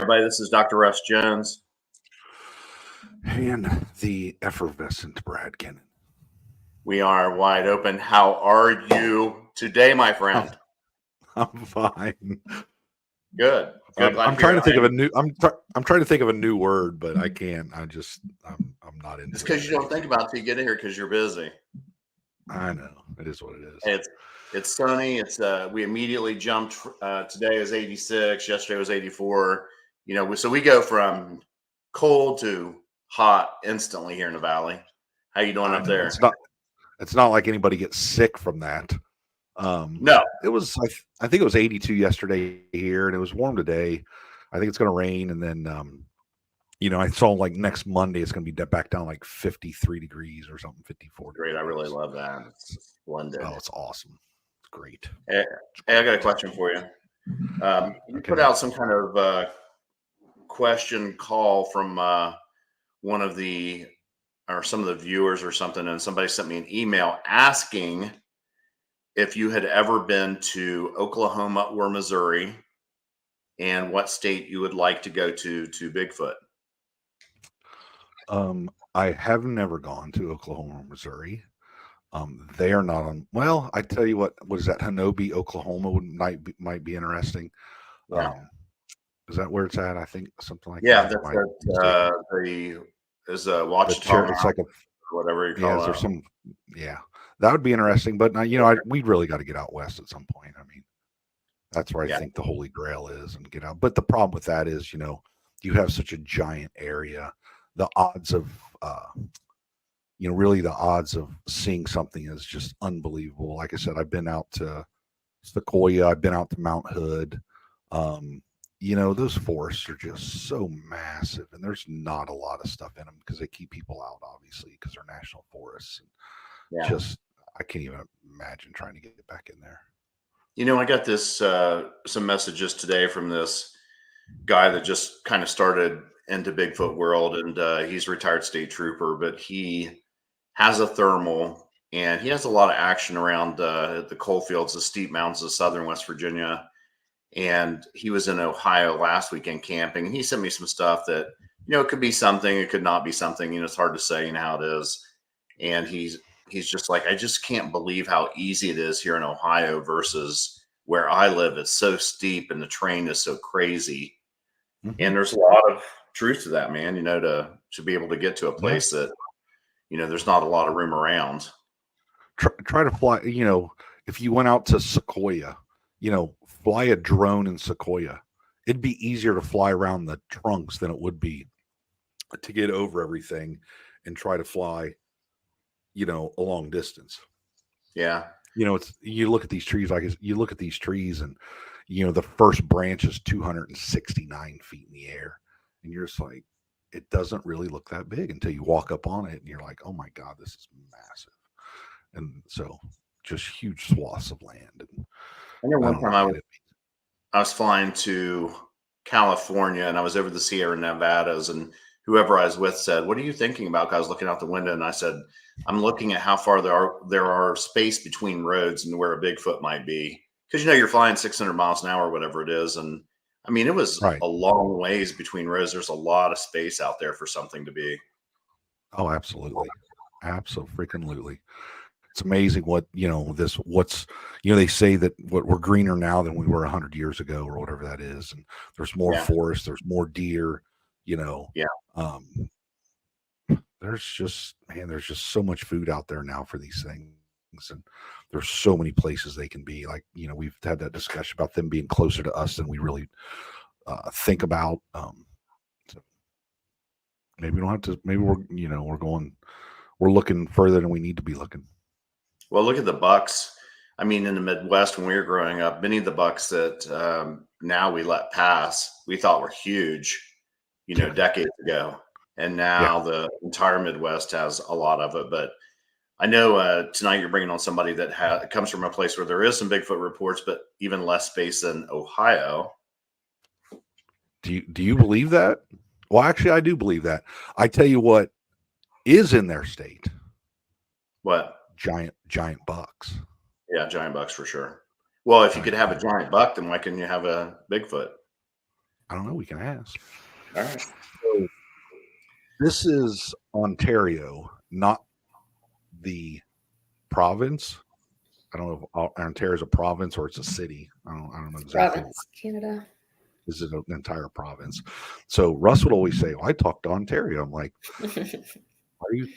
everybody. This is Dr. Russ Jones. And the effervescent Brad Kennan. We are wide open. How are you today, my friend? I'm fine. Good. I'm trying to think of a new. I'm trying to think of a new word, but I can't. I'm not into. It's because you don't think about it till you get in here because you're busy. I know. It is what it is. It's sunny. We immediately jumped. Today was 86. Yesterday was 84. So we go from cold to hot instantly here in the valley. How you doing up there? It's not like anybody gets sick from that. No, it was. I think it was 82 yesterday here, and it was warm today. I think it's going to rain, and then I saw like next Monday it's going to be back down like 53 degrees or something, 54. Great, degrees. I really love that. It's splendid. Oh, it's awesome. It's great. Hey, I got a question for you. You put out some kind of question call from one of some of the viewers or something, and somebody sent me an email asking if you had ever been to Oklahoma or Missouri and what state you would like to go to Bigfoot. I have never gone to Oklahoma or Missouri. They are not on. Well, I tell you what is that? Hanobi, Oklahoma might be interesting. Yeah. Is that where it's at? I think something like that. That's is a Watchtower. It's like whatever you call it. There's some. Yeah, that would be interesting. But we'd really got to get out west at some point. I mean, that's where I think the Holy Grail is, and get out. But the problem with that is, you have such a giant area. The odds of really the odds of seeing something is just unbelievable. Like I said, I've been out to Sequoia, I've been out to Mount Hood. Those forests are just so massive, and there's not a lot of stuff in them because they keep people out, obviously, because they're national forests. And I can't even imagine trying to get back in there. I got this some messages today from this guy that just kind of started into Bigfoot world, and he's a retired state trooper, but he has a thermal, and he has a lot of action around the coal fields, the steep mountains of southern West Virginia. And he was in Ohio last weekend camping, and he sent me some stuff that, it could be something, it could not be something, it's hard to say, how it is. And he's just like, I just can't believe how easy it is here in Ohio versus where I live. It's so steep and the terrain is so crazy. Mm-hmm. And there's a lot of truth to that, man, to be able to get to a place that, there's not a lot of room around. Try to fly, if you went out to Sequoia, fly a drone in Sequoia. It'd be easier to fly around the trunks than it would be to get over everything and try to fly, a long distance. Yeah. You look at these trees, and, the first branch is 269 feet in the air. And you're just like, it doesn't really look that big until you walk up on it and you're like, oh my God, this is massive. And so just huge swaths of land. And I know one time I was flying to California, and I was over the Sierra Nevadas, and whoever I was with said, what are you thinking about? 'Cause I was looking out the window, and I said, I'm looking at how far there are space between roads and where a Bigfoot might be. Because, you're flying 600 miles an hour, whatever it is. And I mean, it was a long ways between roads. There's a lot of space out there for something to be. Oh, absolutely. Absolutely. It's amazing what, they say that we're greener now than we were 100 years ago or whatever that is. And there's more forest, there's more deer, there's just so much food out there now for these things. And there's so many places they can be. Like, we've had that discussion about them being closer to us than we really think about. So maybe we don't have to, maybe we're looking further than we need to be looking. Well, look at the bucks. I mean, in the Midwest, when we were growing up, many of the bucks that now we let pass, we thought were huge, decades ago. And now the entire Midwest has a lot of it. But I know tonight you're bringing on somebody that comes from a place where there is some Bigfoot reports, but even less space than Ohio. Do you believe that? Well, actually, I do believe that. I tell you what is in their state. What? Giant bucks. Yeah, giant bucks for sure. Well, if you could have a giant buck, then why couldn't you have a Bigfoot? I don't know. We can ask. All right. So this is Ontario, not the province. I don't know if Ontario is a province or it's a city. I don't know exactly. Province, Canada. This is an entire province. So Russ would always say, I talked to Ontario. I'm like, are you?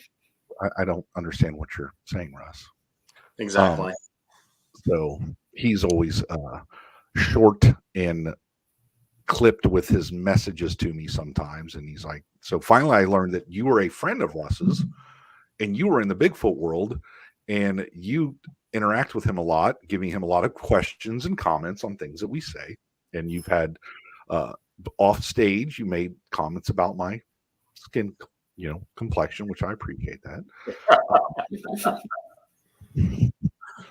I don't understand what you're saying, Russ. Exactly. So he's always short and clipped with his messages to me sometimes. And he's like, so finally I learned that you were a friend of Russ's and you were in the Bigfoot world and you interact with him a lot, giving him a lot of questions and comments on things that we say. And you've had off stage, you made comments about my skin, complexion, which I appreciate that.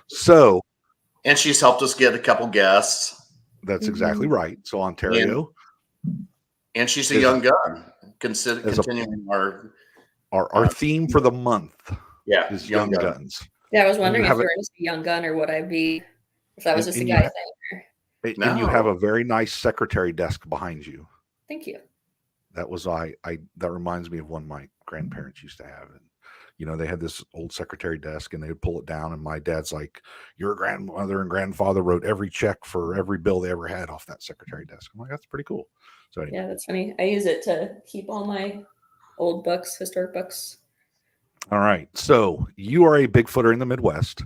So, and she's helped us get a couple guests. That's exactly right. So Ontario, and she's a young gun. Continuing our theme for the month. Yeah, is young guns. Yeah, I was wondering if you were just a young gun or would I be if that was just a guy thing. And you have a very nice secretary desk behind you. Thank you. That was that reminds me of one my grandparents used to have. And they had this old secretary desk and they would pull it down. And my dad's like, your grandmother and grandfather wrote every check for every bill they ever had off that secretary desk. I'm like, that's pretty cool. So anyway. Yeah, that's funny. I use it to keep all my old books, historic books. All right. So you are a Bigfooter in the Midwest.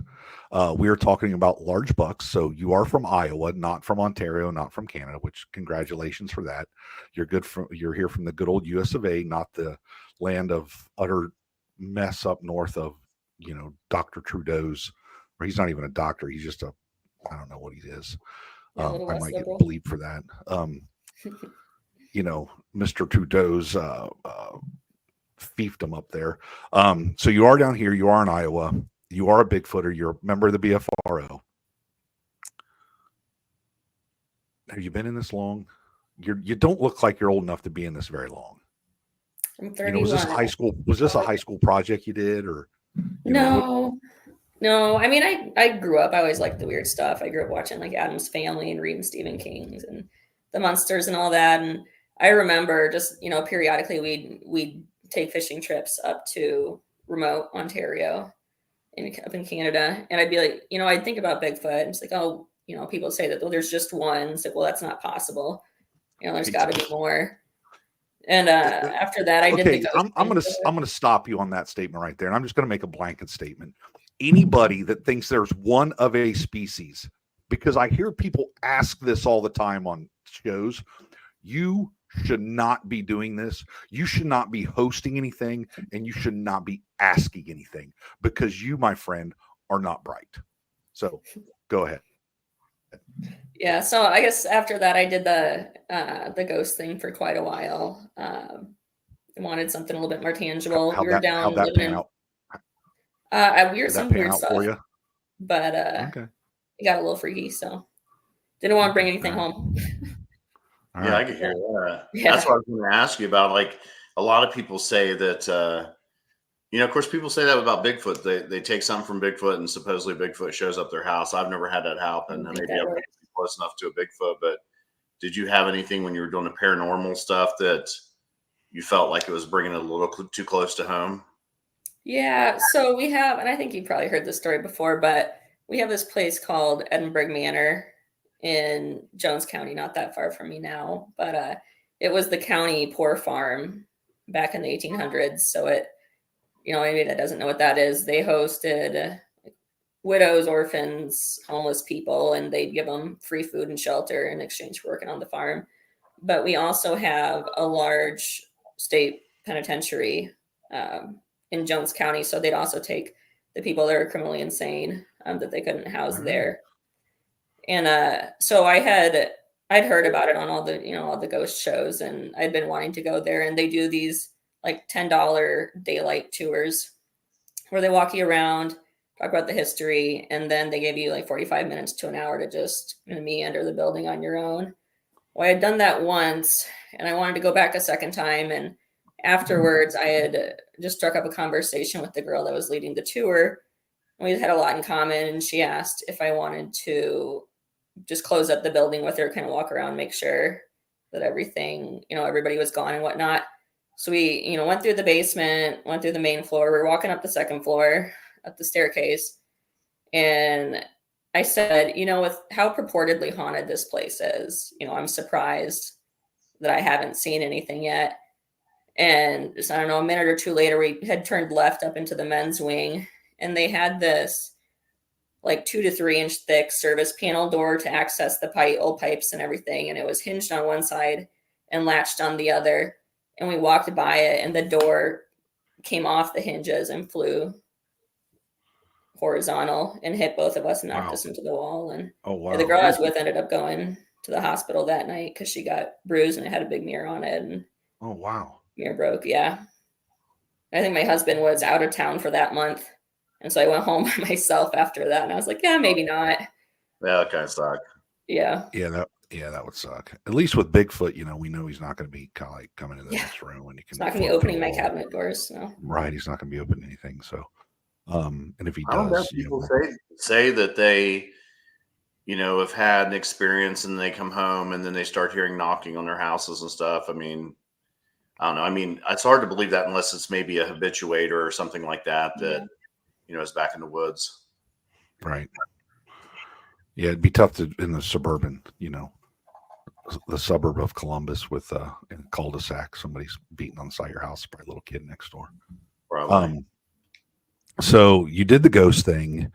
We are talking about large bucks. So you are from Iowa, not from Ontario, not from Canada, which congratulations for that. You're here from the good old US of A, not the land of utter mess up north of, Dr. Trudeau's, or he's not even a doctor. He's just I don't know what he is. I might get bleeped for that. Mr. Trudeau's fiefdom up there. So you are down here. You are in Iowa. You are a Bigfooter. You're a member of the BFRO. Have you been in this long? You don't look like you're old enough to be in this very long. I'm 31. Was this high school? Was this a high school project you did, or? No. I mean, I grew up. I always liked the weird stuff. I grew up watching like Addams Family and reading Stephen King's and the monsters and all that. And I remember just periodically we'd take fishing trips up to remote Ontario up in Canada. And I'd be like, I'd think about Bigfoot and it's like, oh, people say that there's just one. It's like, well, that's not possible. There's got to be more. And after that, I did. I'm gonna stop you on that statement right there, and I'm just gonna make a blanket statement. Anybody that thinks there's one of a species, because I hear people ask this all the time on shows, you should not be doing this. You should not be hosting anything, and you should not be asking anything because you, my friend, are not bright. So, go ahead. Yeah, so I guess after that, I did the ghost thing for quite a while. I wanted something a little bit more tangible. We were down living in. We were some weird stuff, for you? But okay. It got a little freaky, so didn't want to bring anything home. Yeah, I could hear that. Yeah. That's what I was going to ask you about. Like a lot of people say that, of course, people say that about Bigfoot. They take something from Bigfoot and supposedly Bigfoot shows up their house. I've never had that happen. Maybe I've been close enough to a Bigfoot, but did you have anything when you were doing the paranormal stuff that you felt like it was bringing it a little too close to home? Yeah, so we have, and I think you've probably heard this story before, but we have this place called Edinburgh Manor in Jones County, not that far from me now, but it was the county poor farm back in the 1800s. So it, anybody that doesn't know what that is, they hosted widows, orphans, homeless people, and they'd give them free food and shelter in exchange for working on the farm. But we also have a large state penitentiary in Jones County. So they'd also take the people that are criminally insane that they couldn't house there. And so I'd heard about it on all the ghost shows, and I'd been wanting to go there. And they do these like $10 daylight tours where they walk you around, talk about the history, and then they give you like 45 minutes to an hour to just meander the building on your own. Well, I had done that once, and I wanted to go back a second time. And afterwards, I had just struck up a conversation with the girl that was leading the tour. We had a lot in common, and she asked if I wanted to just close up the building with her, kind of walk around, make sure that everything, everybody was gone and whatnot. So we, went through the basement, went through the main floor. We were walking up the second floor, up the staircase. And I said, with how purportedly haunted this place is, I'm surprised that I haven't seen anything yet. And just, I don't know, a minute or two later, we had turned left up into the men's wing, and they had this like 2 to 3 inch thick service panel door to access the old pipes and everything. And it was hinged on one side and latched on the other. And we walked by it, and the door came off the hinges and flew horizontal and hit both of us and knocked us into the wall. And the girl I was with ended up going to the hospital that night because she got bruised and it had a big mirror on it. And mirror broke. Yeah. I think my husband was out of town for that month. And so I went home by myself after that. And I was like, yeah, maybe not. Yeah, that kind of sucked. Yeah. That would suck. At least with Bigfoot, we know he's not going to be kind of like coming in the next room when you can. He's not going to be opening my cabinet doors. No. Right. He's not going to be opening anything. So, and if he does, people say that they, have had an experience and they come home and then they start hearing knocking on their houses and stuff. I mean, I don't know. I mean, it's hard to believe that unless it's maybe a habituator or something like that, is back in the woods. Right. Yeah. It'd be tough in the suburban, the suburb of Columbus with in a cul-de-sac, somebody's beating on the side of your house, probably a little kid next door. Probably. So you did the ghost thing,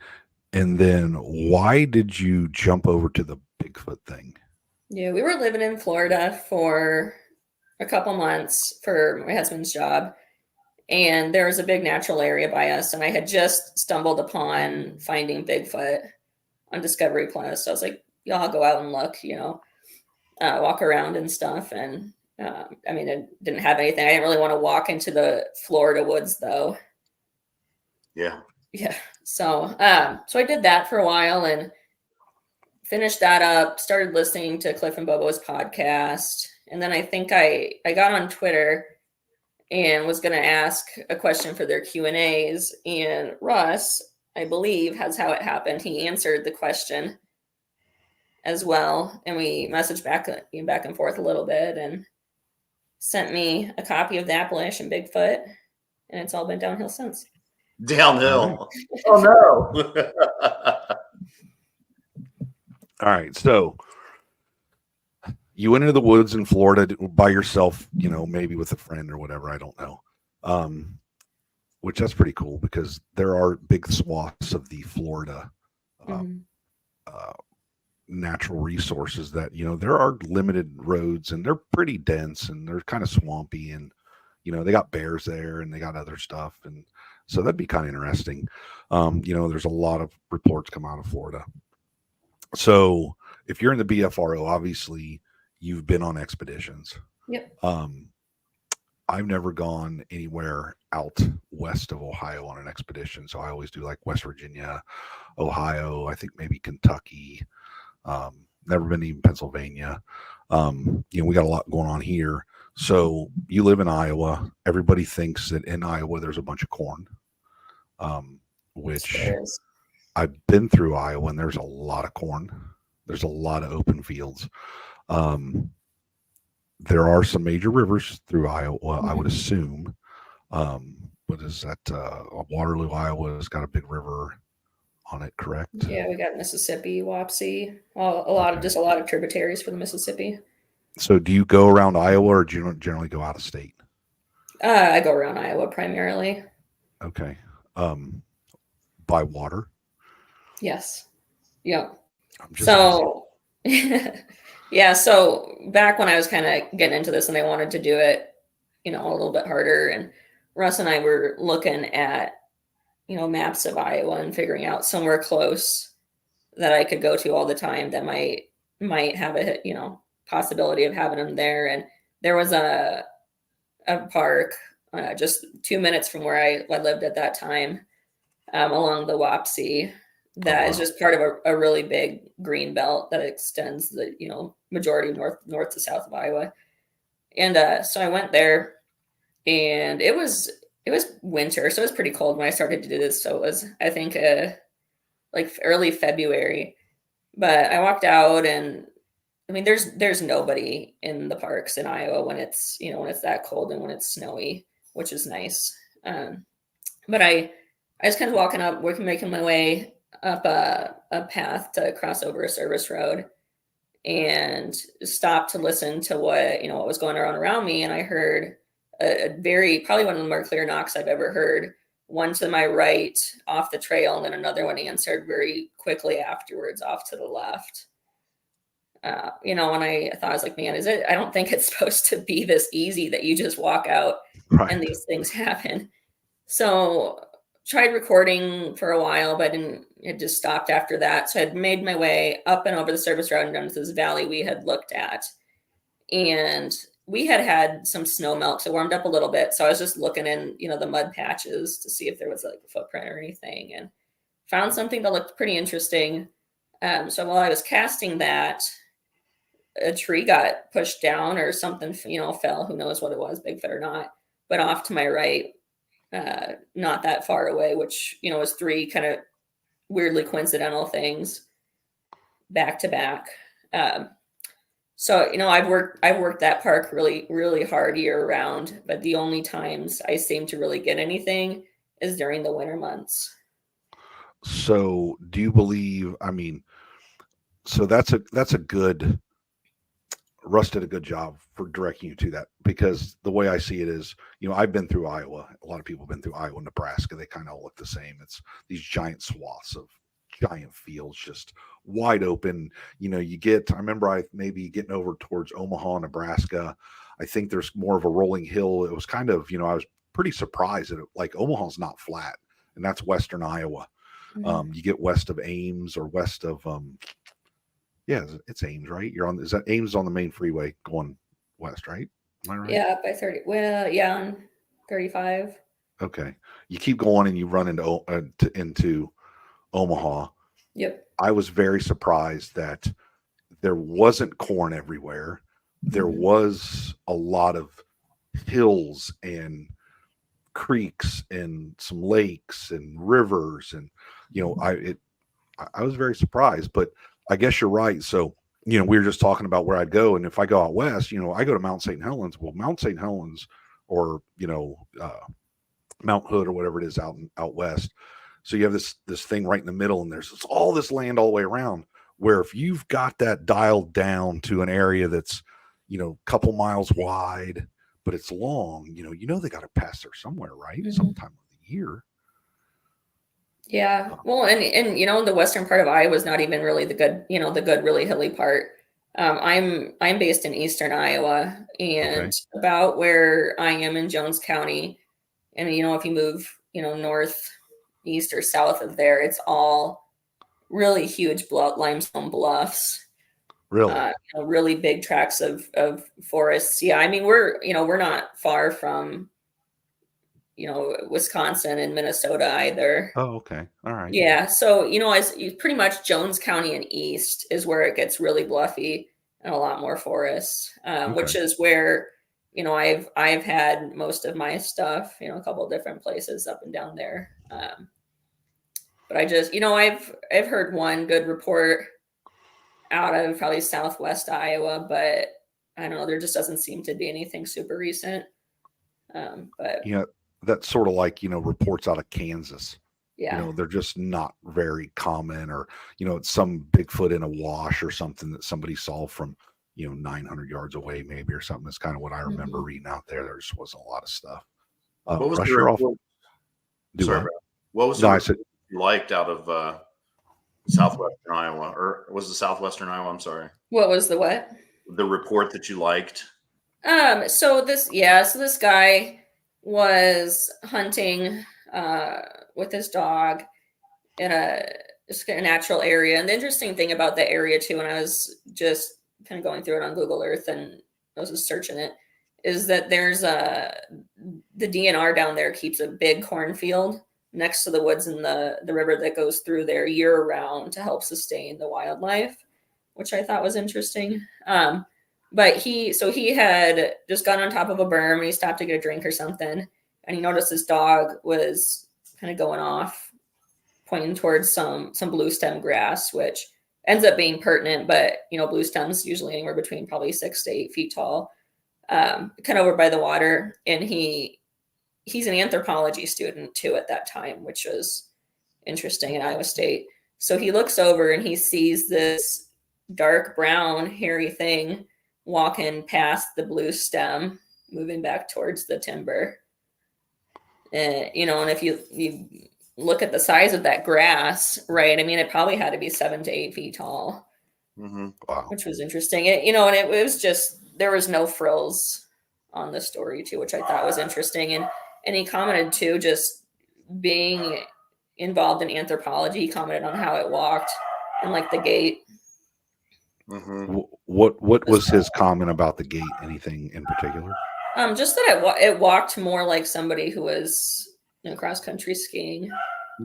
and then why did you jump over to the Bigfoot thing? Yeah, we were living in Florida for a couple months for my husband's job, and there was a big natural area by us, and I had just stumbled upon finding Bigfoot on Discovery Plus. So I was like, yeah, I'll go out and look, walk around and stuff. And it didn't have anything. I didn't really want to walk into the Florida woods though. Yeah. So I did that for a while and finished that up, started listening to Cliff and Bobo's podcast. And then I think I got on Twitter and was going to ask a question for their Q&As. And Russ, I believe, has how it happened. He answered the question as well. And we messaged back and forth a little bit and sent me a copy of the Appalachian Bigfoot. And it's all been downhill since. Downhill. Oh, no. All right. So you went into the woods in Florida by yourself, maybe with a friend or whatever. I don't know. Which that's pretty cool because there are big swaths of the Florida natural resources that, there are limited roads and they're pretty dense and they're kind of swampy and, they got bears there and they got other stuff. And so that'd be kind of interesting. There's a lot of reports come out of Florida. So if you're in the BFRO, obviously you've been on expeditions. Yep. I've never gone anywhere out west of Ohio on an expedition. So I always do like West Virginia, Ohio, I think maybe Kentucky, never been to even Pennsylvania. We got a lot going on here. So you live in Iowa. Everybody thinks that in Iowa, there's a bunch of corn, which I've been through Iowa and there's a lot of corn. There's a lot of open fields. There are some major rivers through Iowa, I would assume. What is that? Waterloo, Iowa has got a big river on it, correct? Yeah, we got Mississippi, Wapsie, a lot of tributaries for the Mississippi. So do you go around Iowa or do you generally go out of state? I go around Iowa primarily. Okay. By water? Yes. Yeah. So so back when I was kind of getting into this and I wanted to do it, a little bit harder, and Russ and I were looking at, maps of Iowa and figuring out somewhere close that I could go to all the time that might have a, possibility of having them there. And there was a park just 2 minutes from where I lived at that time, along the Wapsie. That is just part of a really big green belt that extends the, majority north to south of Iowa. And so I went there and it was winter. So it was pretty cold when I started to do this. So it was, I think, like early February, but I walked out and I mean, there's nobody in the parks in Iowa when it's, when it's that cold and when it's snowy, which is nice. But I was kind of walking up, making my way up a path to cross over a service road, and stopped to listen to what was going on around me. And I heard probably one of the more clear knocks I've ever heard. One to my right off the trail, and then another one answered very quickly afterwards off to the left. And I thought, I was like, man, I don't think it's supposed to be this easy that you just walk out Right. and these things happen. So tried recording for a while, but it just stopped after that. So I'd made my way up and over the service road and down to this valley we had looked at. And we had some snow melt, so warmed up a little bit. So I was just looking in, the mud patches to see if there was like a footprint or anything, and found something that looked pretty interesting. So while I was casting that, a tree got pushed down or something, fell. Who knows what it was, Bigfoot or not, but off to my right, not that far away, which, was three kind of weirdly coincidental things back to back. So, I've worked that park really, really hard year round, but the only times I seem to really get anything is during the winter months. So do you believe, so that's a good, Russ did a good job for directing you to that, because the way I see it is, I've been through Iowa. A lot of people have been through Iowa and Nebraska. They kind of all look the same. It's these giant swaths of giant fields, just wide open. I remember I maybe getting over towards Omaha, Nebraska. I think there's more of a rolling hill. It was kind of, I was pretty surprised that Omaha's not flat, and that's Western Iowa. Mm-hmm. You get west of Ames or west of, yeah, it's Ames, right? Is that Ames on the main freeway going west, right? Am I right? Yeah, by 30. Well, yeah, on 35. Okay. You keep going and you run into Omaha. Yep. I was very surprised that there wasn't corn everywhere. There was a lot of hills and creeks and some lakes and rivers, and I was very surprised, but I guess you're right. So, we were just talking about where I'd go. And if I go out west, I go to Mount St. Helens. Well, Mount St. Helens or, Mount Hood or whatever it is out west. So you have this thing right in the middle, and there's all this land all the way around, where if you've got that dialed down to an area that's, a couple miles wide, but it's long, they got to pass there somewhere, right? Mm-hmm. Sometime of the year. Yeah. Well, and the western part of Iowa is not even really the good, really hilly part. I'm based in eastern Iowa, and about where I am in Jones County, and if you move, north, east, or south of there, it's all really huge limestone bluffs. Really, really big tracts of forests. Yeah, we're not far from Wisconsin and Minnesota either. Oh, okay. All right. Yeah. So, as pretty much Jones County and east is where it gets really bluffy and a lot more forests, which is where, I've had most of my stuff, a couple of different places up and down there. But I just, I've heard one good report out of probably southwest Iowa, but I don't know, there just doesn't seem to be anything super recent. But that's sort of like, reports out of Kansas. Yeah. They're just not very common, or, it's some Bigfoot in a wash or something that somebody saw from, 900 yards away, maybe, or something. That's kind of what I remember reading out there. There just wasn't a lot of stuff. What was the report? What was the report you liked out of southwestern Iowa, or was it southwestern Iowa? I'm sorry. What was the what? The report that you liked. So this guy was hunting with his dog in a natural area. And the interesting thing about the area too, when I was just kind of going through it on Google Earth and I was just searching it, is that there's the DNR down there keeps a big cornfield next to the woods and the river that goes through there year round to help sustain the wildlife, which I thought was interesting. But he had just gone on top of a berm and he stopped to get a drink or something. And he noticed his dog was kind of going off, pointing towards some blue stem grass, which ends up being pertinent, but blue stems usually anywhere between probably 6 to 8 feet tall, kind of over by the water. And he's an anthropology student too at that time, which was interesting in Iowa State. So he looks over and he sees this dark brown hairy thing walking past the blue stem, moving back towards the timber. And and if you look at the size of that grass, right? I mean, it probably had to be 7 to 8 feet tall, Wow. which was interesting. And it was just, there was no frills on the story too, which I thought was interesting. And he commented too, just being involved in anthropology, he commented on how it walked and like the gait. What was his comment about the gait? Anything in particular? Just that it walked more like somebody who was cross country skiing.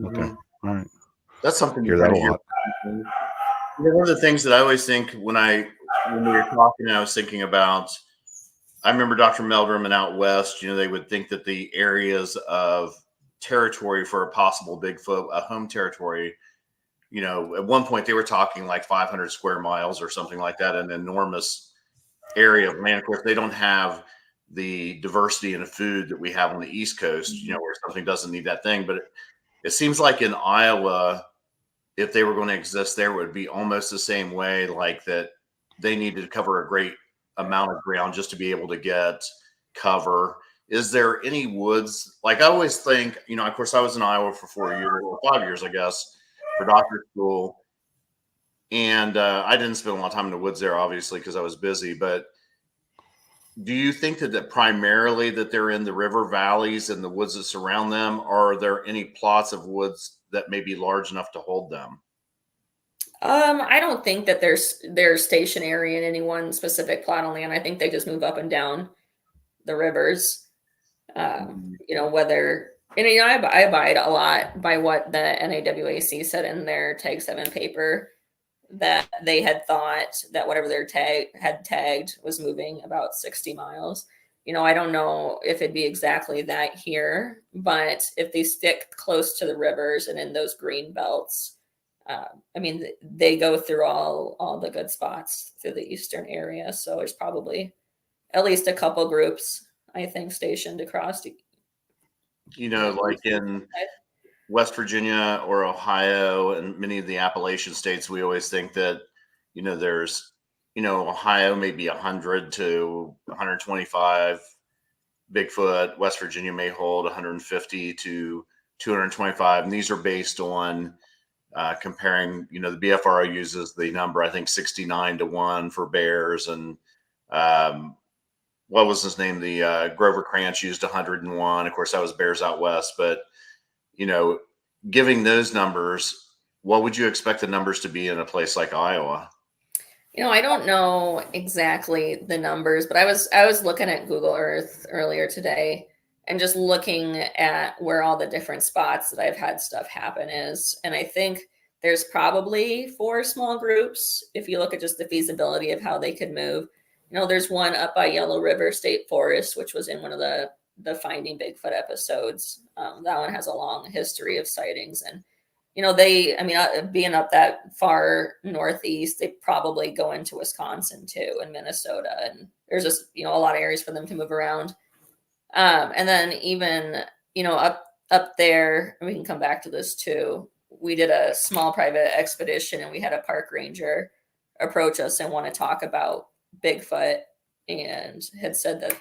Okay, all right. That's something Hear that a lot. One of the things that I always think when we were talking, I was thinking about. I remember Dr. Meldrum and out west. They would think that the areas of territory for a possible Bigfoot, a home territory. At one point they were talking like 500 square miles or something like that, an enormous area of land. Of course, they don't have the diversity in the food that we have on the East Coast, where something doesn't need that thing. But it seems like in Iowa, if they were going to exist there, it would be almost the same way, like that they needed to cover a great amount of ground just to be able to get cover. Is there any woods? Like I always think, of course I was in Iowa for 4 years or 5 years, I guess, for doctor school. And I didn't spend a lot of time in the woods there, obviously, because I was busy. But do you think that primarily that they're in the river valleys and the woods that surround them? Or are there any plots of woods that may be large enough to hold them? I don't think that they're stationary in any one specific plot of land. I think they just move up and down the rivers. Whether I abide a lot by what the NAWAC said in their Tag 7 paper, that they had thought that whatever their had tagged was moving about 60 miles. I don't know if it'd be exactly that here, but if they stick close to the rivers and in those green belts, they go through all the good spots through the eastern area. So there's probably at least a couple groups, I think, stationed across. Like in West Virginia or Ohio and many of the Appalachian states, we always think that, there's, Ohio maybe 100 to 125 Bigfoot. West Virginia may hold 150 to 225. And these are based on comparing, the BFRO uses the number, I think 69 to 1 for bears. And what was his name? The Grover Krantz used 101. Of course, that was bears out west. But, giving those numbers, what would you expect the numbers to be in a place like Iowa? I don't know exactly the numbers, but I was looking at Google Earth earlier today and just looking at where all the different spots that I've had stuff happen is. And I think there's probably 4 small groups. If you look at just the feasibility of how they could move, there's one up by Yellow River State Forest, which was in one of the Finding Bigfoot episodes. That one has a long history of sightings. And, being up that far northeast, they probably go into Wisconsin too, and Minnesota. And there's just, a lot of areas for them to move around. And then even, up there, and we can come back to this too, we did a small private expedition and we had a park ranger approach us and want to talk about Bigfoot, and had said that,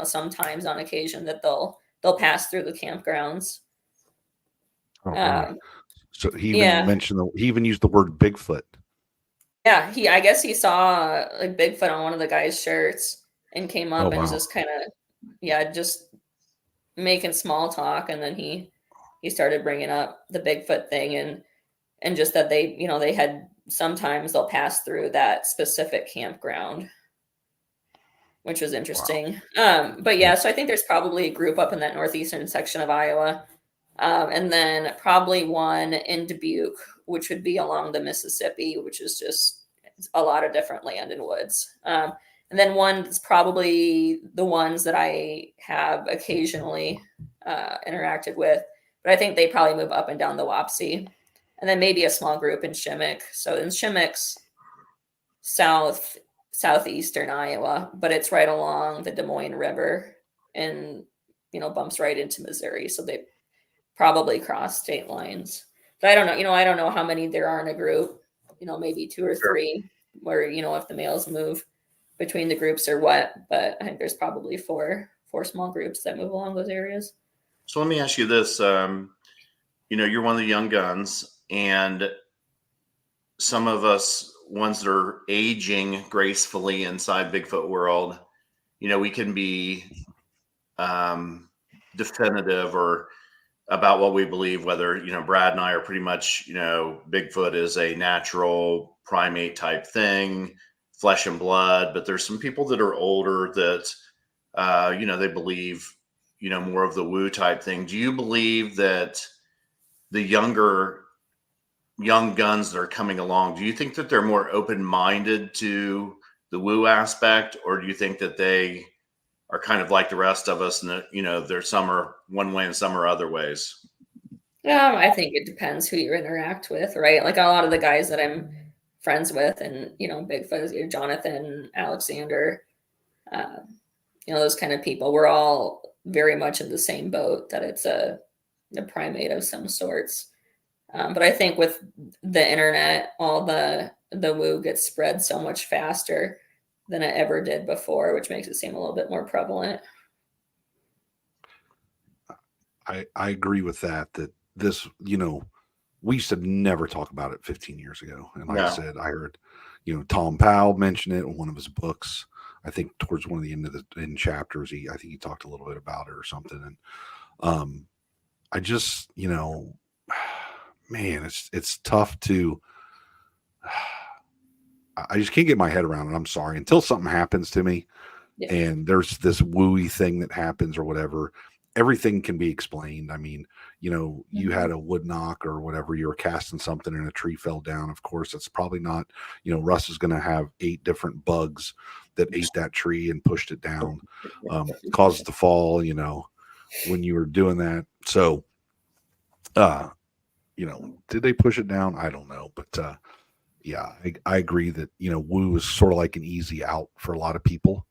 sometimes on occasion that they'll pass through the campgrounds. Oh, right. So he even mentioned he even used the word Bigfoot. Yeah, I guess he saw like Bigfoot on one of the guys' shirts and came up and was just kind of, just making small talk. And then he started bringing up the Bigfoot thing and just that they had, sometimes they'll pass through that specific campground, which was interesting. Wow. But yeah, so I think there's probably a group up in that northeastern section of Iowa. And then probably one in Dubuque, which would be along the Mississippi, which is just a lot of different land and woods. And then one that's probably the ones that I have occasionally interacted with, but I think they probably move up and down the Wapsie. and then maybe a small group in Shimmick. So in Shimmick's southeastern Iowa, but it's right along the Des Moines River and, bumps right into Missouri. So they probably cross state lines. But I don't know, I don't know how many there are in a group, maybe 2 or 3 where, if the males move between the groups or what, but I think there's probably four small groups that move along those areas. So let me ask you this, you're one of the young guns, and some of us ones that are aging gracefully inside Bigfoot world, we can be definitive or about what we believe, whether, Brad and I are pretty much, Bigfoot is a natural primate type thing, flesh and blood, but there's some people that are older that, they believe, more of the woo type thing. Do you believe that the young guns that are coming along, do you think that they're more open-minded to the woo aspect, or do you think that they are kind of like the rest of us and that, there's some are one way and some are other ways? I think it depends who you interact with, right? Like a lot of the guys that I'm friends with and, Bigfoot, Jonathan, Alexander, those kind of people, we're all very much in the same boat that it's a primate of some sorts. But I think with the internet, all the woo gets spread so much faster than it ever did before, which makes it seem a little bit more prevalent. I agree with that this, we used to never talk about it 15 years ago. And like I said, I heard, Tom Powell mention it in one of his books. I think towards one of the end of the chapters, I think he talked a little bit about it or something. And I just, man, it's tough to, I just can't get my head around it. I'm sorry. Until something happens to me and there's this wooey thing that happens or whatever, everything can be explained. I mean, you had a wood knock or whatever, you were casting something and a tree fell down. Of course, it's probably not, Russ is going to have 8 different bugs that ate that tree and pushed it down, caused it to fall, when you were doing that. So, did they push it down? I don't know. But, yeah, I agree that, woo is sort of like an easy out for a lot of people.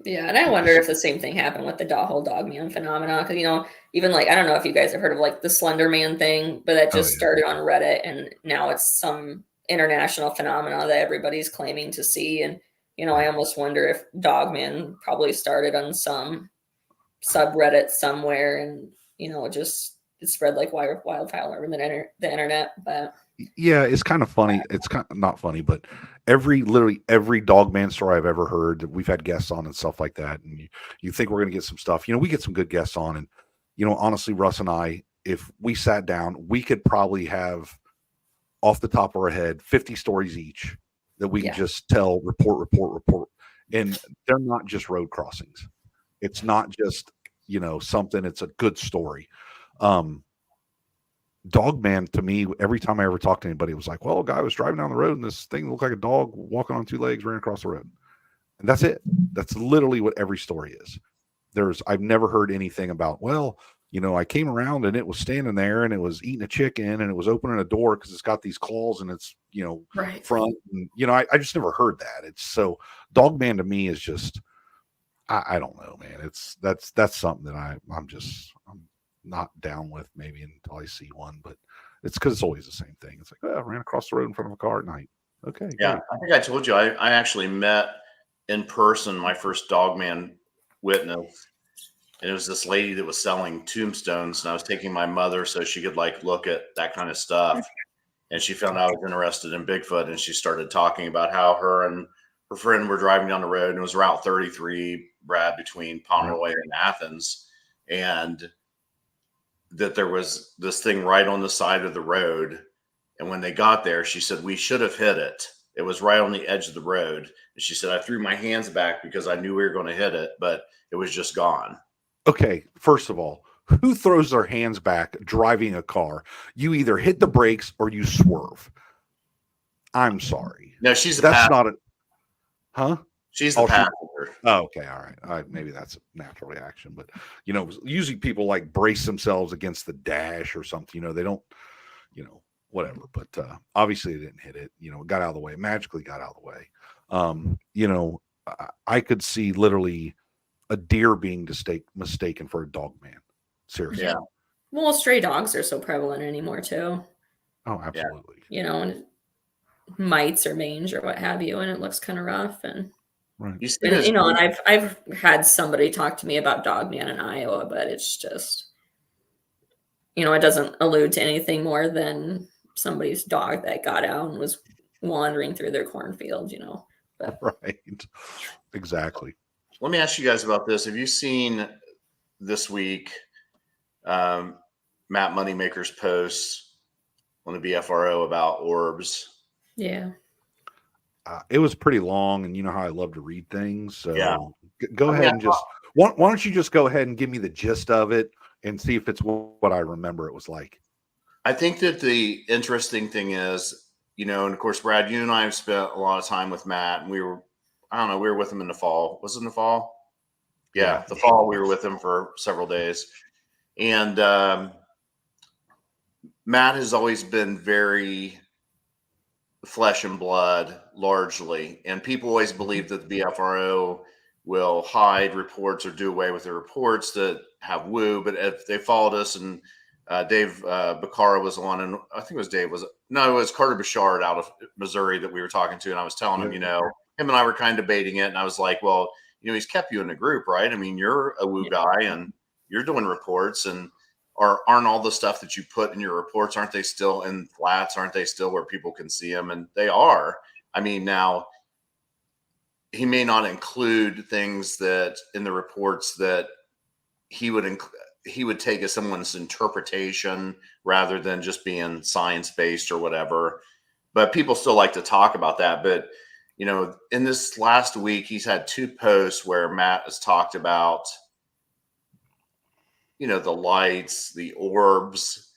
Yeah, and I wonder if the same thing happened with the whole Dogman phenomenon. Because, even like, I don't know if you guys have heard of like the Slender Man thing, but that just started on Reddit and now it's some international phenomena that everybody's claiming to see. And, I almost wonder if Dogman probably started on some subreddit somewhere and, it spread like wildfire over the internet. But yeah, it's kind of funny. It's kind of not funny, but literally every Dogman story I've ever heard, we've had guests on and stuff like that. And you think we're going to get some stuff, we get some good guests on. And, honestly, Russ and I, if we sat down, we could probably have off the top of our head 50 stories each that we can just tell, report. And they're not just road crossings. It's not just, something, it's a good story. Dogman, to me, every time I ever talked to anybody, it was like, well, a guy was driving down the road and this thing looked like a dog walking on 2 legs, ran across the road. And that's it. That's literally what every story is. I've never heard anything about, well, I came around and it was standing there and it was eating a chicken and it was opening a door because it's got these claws and it's, front. And, I just never heard that. It's so Dogman to me is just, I don't know, man. That's something that I'm not down with maybe until I see one, but it's because it's always the same thing. It's like, I ran across the road in front of a car at night. Okay. Yeah. Great. I think I told you, I actually met in person my first Dogman witness. And it was this lady that was selling tombstones, and I was taking my mother so she could like look at that kind of stuff. And she found out I was interested in Bigfoot, and she started talking about how her and her friend were driving down the road, and it was Route 33, Brad, between Pomeroy and Athens, and that there was this thing right on the side of the road. And when they got there, she said, we should have hit it. It was right on the edge of the road. And she said, I threw my hands back because I knew we were going to hit it, but it was just gone. Okay, first of all, who throws their hands back driving a car? You either hit the brakes or you swerve. I'm sorry. No, she's that's not a, huh? She's the passenger. Okay, all right. Maybe that's a natural reaction, but usually people like brace themselves against the dash or something. They don't. whatever. But obviously it didn't hit it. You know, it got out of the way. It magically got out of the way. You know, I could see literally a deer being mistaken for a dog man. Seriously. Yeah. Well, stray dogs are so prevalent anymore too. Oh, absolutely. You know, and mites or mange or what have you, and it looks kind of rough. And Right. you know, and I've had somebody talk to me about Dogman in Iowa, but it's just, you know, it doesn't allude to anything more than somebody's dog that got out and was wandering through their cornfield, you know. But. Right. Exactly. Let me ask you guys about this. Have you seen this week Matt Moneymaker's posts on the BFRO about orbs? Yeah. It was pretty long, and you know how I love to read things. So Yeah. Go ahead and just why don't you just go ahead and give me the gist of it and see if it's what I remember it was like. I think that the interesting thing is, you know, and of course, Brad, you and I have spent a lot of time with Matt, and we were with him in the fall. Was it in the fall? Yeah, the fall. We were with him for several days. And Matt has always been very flesh and blood, largely. And people always believe that the BFRO will hide reports or do away with the reports that have woo. But if they followed us, and Dave Bacara was on, and I think it was it was Carter Bouchard out of Missouri that we were talking to. And I was telling him, you know, him and I were kind of debating it. And I was like, well, you know, he's kept you in the group, right? I mean, you're a woo guy and you're doing reports, and aren't all the stuff that you put in your reports, aren't they still in flats? Aren't they still where people can see them? And they are. I mean, now he may not include things that in the reports that he would take as someone's interpretation rather than just being science-based or whatever. But people still like to talk about that. But, you know, in this last week, he's had 2 posts where Matt has talked about, you know, the lights, the orbs,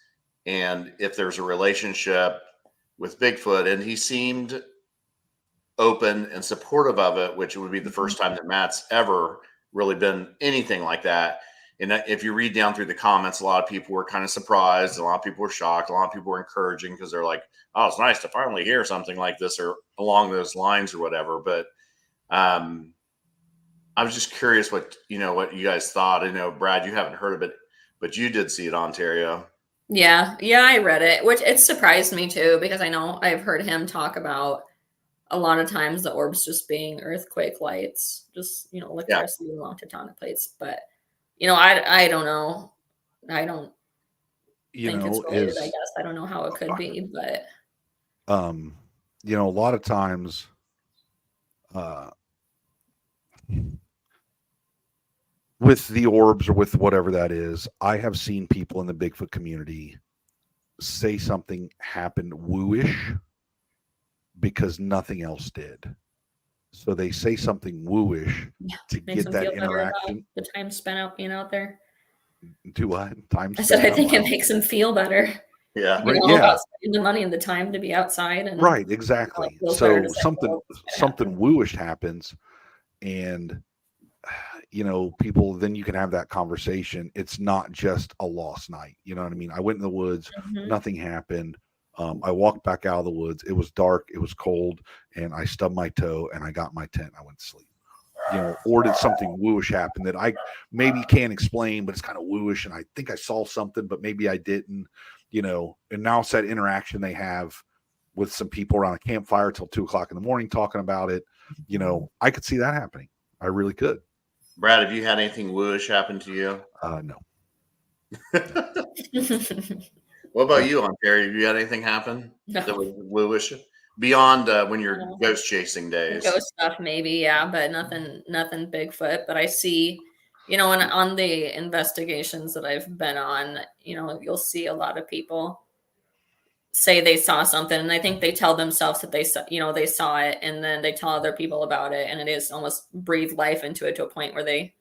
and if there's a relationship with Bigfoot. And he seemed open and supportive of it, which would be the first time that Matt's ever really been anything like that. And if you read down through the comments, a lot of people were kind of surprised. A lot of people were shocked. A lot of people were encouraging because they're like, oh, it's nice to finally hear something like this or along those lines or whatever. But I was just curious what you guys thought. I know, Brad, you haven't heard of it, but you did see it, Ontario. Yeah, I read it, which it surprised me too, because I know I've heard him talk about a lot of times the orbs just being earthquake lights, just, you know, electricity along tectonic plates. But, you know, I don't know. I don't think it's related, I guess. I don't know how it could be, but. You know, a lot of times, with the orbs or with whatever that is, I have seen people in the Bigfoot community say something happened wooish because nothing else did. So they say something wooish to get that interaction. The time spent out being out there. Do what? Time I said I think it makes them feel better. Yeah. You know, about spending the money and the time to be outside. And right, exactly. So something wooish happens, and you know, people, then you can have that conversation. It's not just a lost night. You know what I mean? I went in the woods, nothing happened. I walked back out of the woods. It was dark, it was cold, and I stubbed my toe and I got my tent. I went to sleep. You know, or did something wooish happen that I maybe can't explain, but it's kind of wooish, and I think I saw something, but maybe I didn't. You know, and now it's that interaction they have with some people around a campfire till 2:00 in the morning talking about it. You know, I could see that happening. I really could. Brad, have you had anything wooish happen to you? No. What about you, Ontario? Have you had anything happen that was wooish beyond when you're ghost chasing days? Ghost stuff, maybe, yeah, but nothing Bigfoot. But I see, you know, on the investigations that I've been on, you know, you'll see a lot of people say they saw something, and I think they tell themselves that they saw it, and then they tell other people about it, and it is almost breathe life into it to a point where they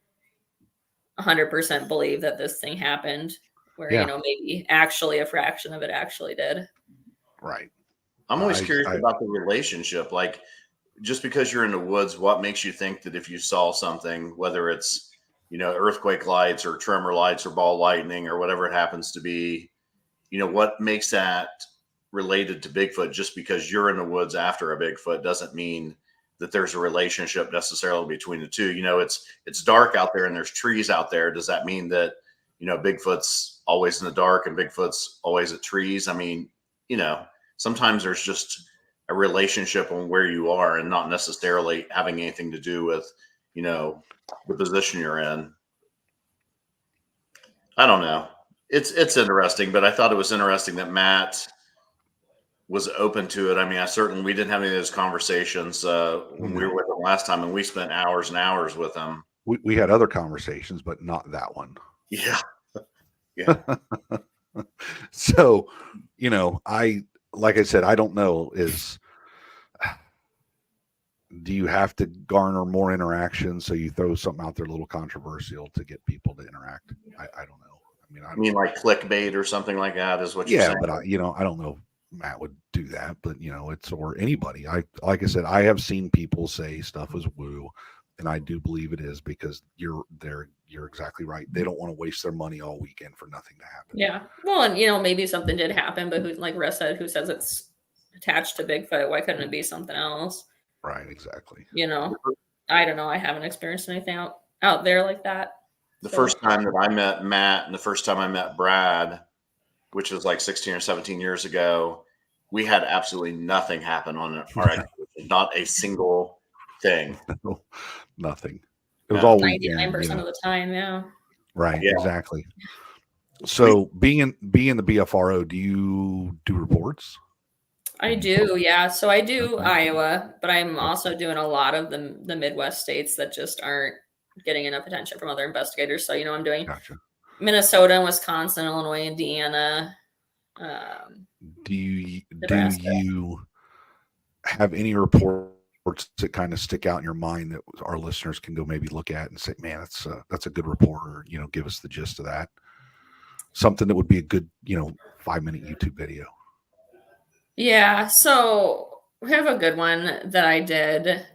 100% believe that this thing happened, where you know, maybe actually a fraction of it actually did. Right. I'm always curious about the relationship. Like, just because you're in the woods, what makes you think that if you saw something, whether it's, you know, earthquake lights or tremor lights or ball lightning or whatever it happens to be, you know, what makes that related to Bigfoot. Just because you're in the woods after a Bigfoot doesn't mean that there's a relationship necessarily between the two. You know, it's dark out there and there's trees out there. Does that mean that, you know, Bigfoot's always in the dark and Bigfoot's always at trees? I mean, you know, sometimes there's just a relationship on where you are and not necessarily having anything to do with, you know, the position you're in. I don't know. It's interesting, but I thought it was interesting that Matt was open to it. I mean, we didn't have any of those conversations when we were with him last time, and we spent hours and hours with him. We had other conversations, but not that one. Yeah. Yeah. So, you know, like I said, I don't know, do you have to garner more interaction? So you throw something out there a little controversial to get people to interact. I don't know. I mean, like clickbait or something like that is what you're saying? Yeah, but I don't know if Matt would do that, but you know, or anybody. Like I said, I have seen people say stuff is woo, and I do believe it is, because you're exactly right. They don't want to waste their money all weekend for nothing to happen. Yeah. Well, and you know, maybe something did happen, but who, like Russ said, who says it's attached to Bigfoot? Why couldn't it be something else? Right, exactly. You know, I don't know. I haven't experienced anything out there like that. The first time that I met Matt and the first time I met Brad, which was like 16 or 17 years ago, we had absolutely nothing happen on our expedition. Not a single thing. No, nothing. It was all 99% of the time, yeah. Right, yeah. Exactly. So being in the BFRO, do you do reports? I do, yeah. So I do Iowa, but I'm also doing a lot of the Midwest states that just aren't getting enough attention from other investigators. So, you know, I'm doing Minnesota, Wisconsin, Illinois, Indiana. Do you have any reports that kind of stick out in your mind that our listeners can go maybe look at and say, man, that's a good report, or, you know, give us the gist of that? Something that would be a good, you know, 5-minute YouTube video. Yeah, so we have a good one that I did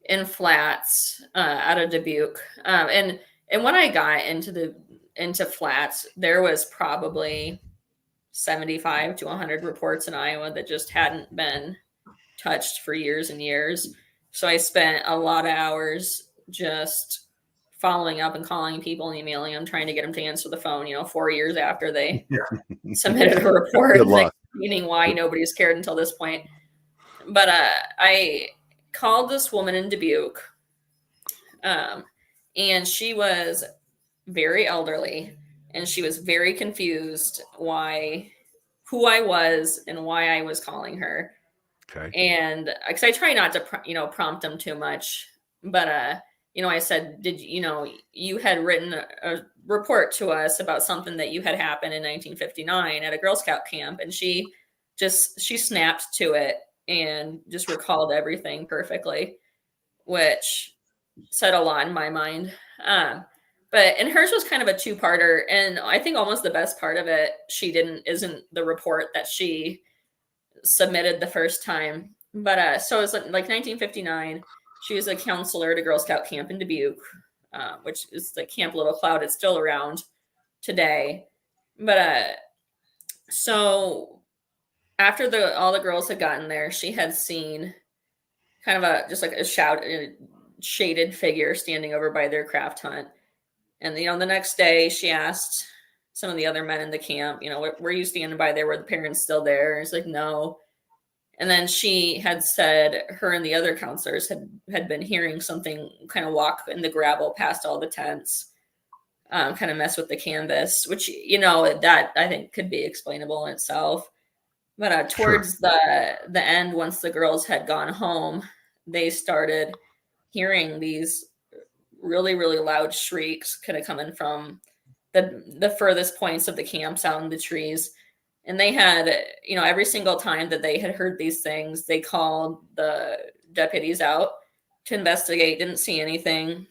in Flats out of Dubuque, and when I got into Flats, there was probably 75 to 100 reports in Iowa that just hadn't been touched for years and years. So I spent a lot of hours just following up and calling people and emailing them, trying to get them to answer the phone, you know, 4 years after they submitted a report. Good luck. Meaning why nobody's cared until this point. But I called this woman in Dubuque, and she was very elderly, and she was very confused who I was and why I was calling her. Okay. And because I try not to, prompt them too much, but you know, I said, you had written a report to us about something that you had happened in 1959 at a Girl Scout camp. And she snapped to it and just recalled everything perfectly, which said a lot in my mind. And hers was kind of a two-parter. And I think almost the best part of it, isn't the report that she submitted the first time. But so it was like 1959. She was a counselor at a Girl Scout camp in Dubuque, which is the Camp Little Cloud. It's still around today. But so after all the girls had gotten there, she had seen kind of a shaded figure standing over by their craft hut. And, you know, the next day she asked some of the other men in the camp, you know, were you standing by there? Were the parents still there? And it's like, no. And then she had said her and the other counselors had been hearing something kind of walk in the gravel past all the tents, kind of mess with the canvas, which, you know, that I think could be explainable in itself. But towards the end, once the girls had gone home, they started hearing these really, really loud shrieks kind of coming from the furthest points of the camps out in the trees. And they had, you know, every single time that they had heard these things, they called the deputies out to investigate, didn't see anything.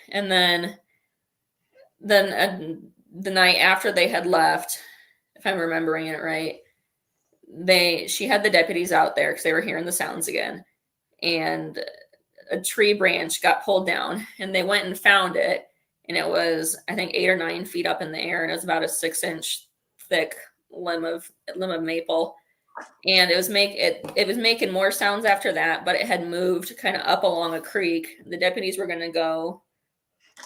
And then the night after they had left, if I'm remembering it right, she had the deputies out there because they were hearing the sounds again. And a tree branch got pulled down, and they went and found it. And it was, I think, 8 or 9 feet up in the air, and it was about a 6-inch thick limb of maple. and it was making more sounds after that, but it had moved kind of up along a creek. The deputies were going to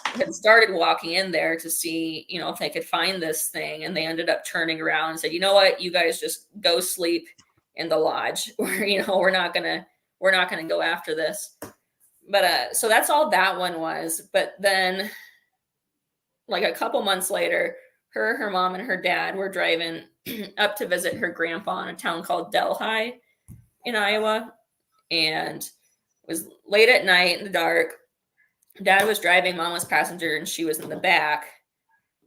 had started walking in there to see, if they could find this thing, and they ended up turning around and said, "You know what? You guys just go sleep in the lodge. We're not gonna go after this." But so that's all that one was. But then, like a couple months later, her mom and her dad were driving up to visit her grandpa in a town called Delhi in Iowa, and it was late at night in the dark. Dad was driving, mom was passenger, and she was in the back.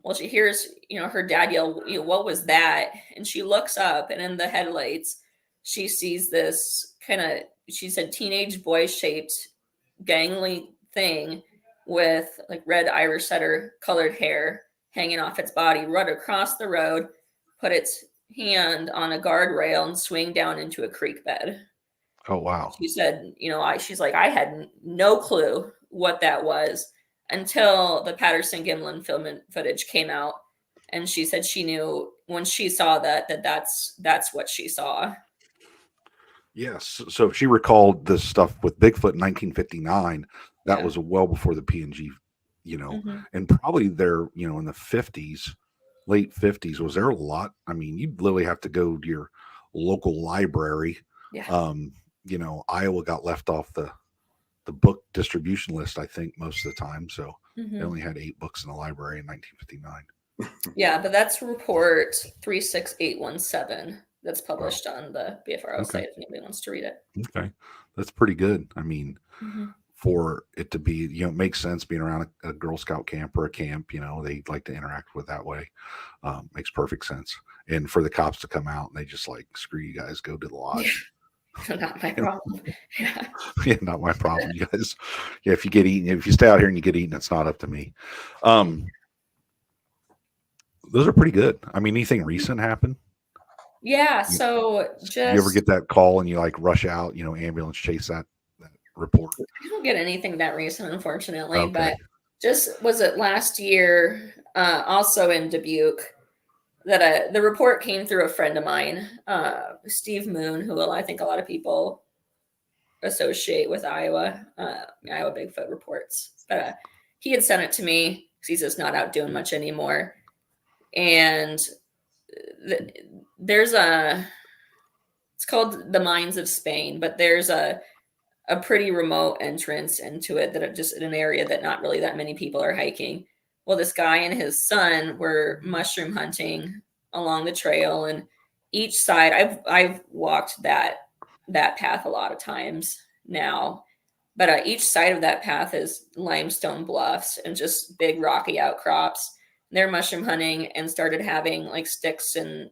Well, she hears, her dad yell, "What was that?" And she looks up, and in the headlights, she sees this kind of, she said, teenage boy-shaped, gangly thing with like red Irish setter colored hair hanging off its body, run across the road, put its hand on a guardrail, and swing down into a creek bed. Oh, wow. She said, she's like, I had no clue what that was until the Patterson-Gimlin film footage came out. And she said she knew when she saw that's what she saw. Yes. So if she recalled this stuff with Bigfoot in 1959, that was well before the P&G, and probably there, in the 50s, late 50s, was there a lot? I mean, you'd literally have to go to your local library. Yeah. Iowa got left off the book distribution list, I think, most of the time. So they only had 8 books in the library in 1959. Yeah, but that's report 36817 that's published on the BFRO site if anybody wants to read it. Okay. That's pretty good. I mean, for it to be, it makes sense being around a Girl Scout camp or a camp, they like to interact with that way. Makes perfect sense. And for the cops to come out and they just like, screw you guys, go to the lodge. Not my problem. Yeah, not my problem, you guys. Yeah, if you get eaten, if you stay out here and you get eaten, it's not up to me. Those are pretty good. I mean, anything recent happen? Yeah. So you ever get that call and you like rush out, ambulance chase that report? I don't get anything that recent, unfortunately, but just was it last year, also in Dubuque, that the report came through a friend of mine, Steve Moon, who I think a lot of people associate with Iowa Bigfoot reports. But he had sent it to me because he's just not out doing much anymore. And it's called the Mines of Spain, but there's a pretty remote entrance into it that are just in an area that not really that many people are hiking. Well, this guy and his son were mushroom hunting along the trail, and each side, I've walked that path a lot of times now, but each side of that path is limestone bluffs and just big rocky outcrops. They're mushroom hunting and started having like sticks and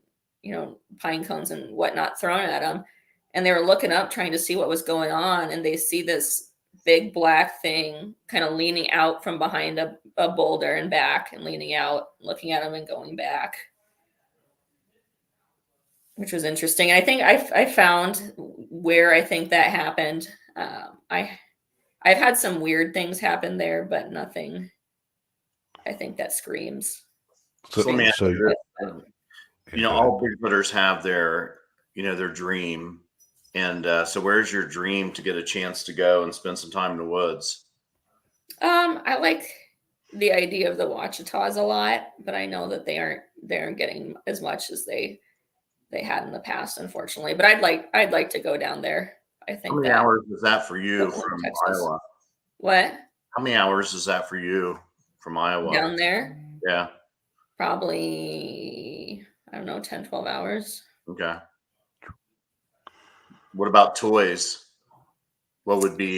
pine cones and whatnot thrown at them, and they were looking up trying to see what was going on, and they see this big black thing kind of leaning out from behind a boulder and back, and leaning out, looking at them and going back, which was interesting. I think I found where I think that happened. I've had some weird things happen there, but nothing I think that screams. So let me ask you this. All Bigfooters have their dream. And so where's your dream to get a chance to go and spend some time in the woods? I like the idea of the Ouachitas a lot, but I know that they aren't getting as much as they had in the past, unfortunately. But I'd like to go down there. I think. How many hours is that for you from Iowa? What? How many hours is that for you from Iowa? Down there? Yeah. Probably, I don't know, 10, 12 hours. Okay. What about toys? What would be,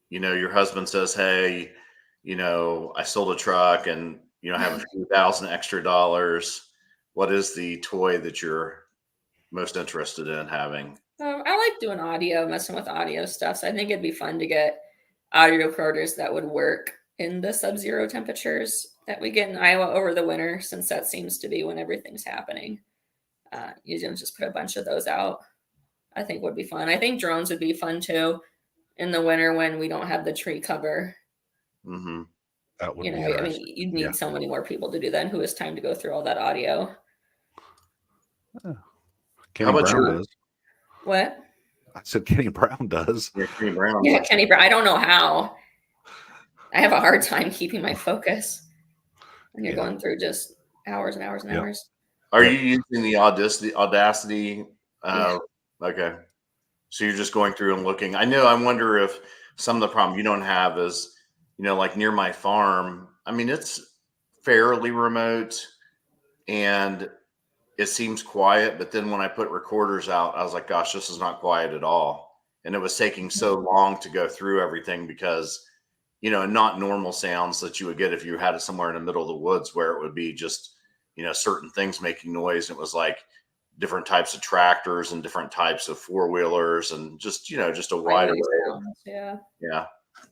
your husband says, hey, I sold a truck and, I have a few thousand extra dollars. What is the toy that you're most interested in having? I like doing audio, messing with audio stuff. So I think it'd be fun to get audio recorders that would work in the sub-zero temperatures that we get in Iowa over the winter, since that seems to be when everything's happening. You can just put a bunch of those out. I think would be fun. I think drones would be fun too in the winter when we don't have the tree cover. Mm-hmm. That would be I mean, you'd need so many more people to do that. And who has time to go through all that audio? Kenny about Brown your does. What? I said Kenny Brown does. yeah, Kenny Brown? Yeah, Kenny Brown. I don't know how. I have a hard time keeping my focus when you're Yeah. going through just hours and hours and Yep. hours. Are Yep. you using the Audacity? Yeah. Okay. So you're just going through and looking. I wonder if some of the problem you don't have is, like near my farm. I mean, it's fairly remote and it seems quiet. But then when I put recorders out, I was like, gosh, this is not quiet at all. And it was taking so long to go through everything because, not normal sounds that you would get if you had it somewhere in the middle of the woods where it would be just, certain things making noise. It was like different types of tractors and different types of four-wheelers and just a wide Highway array of, sounds, yeah.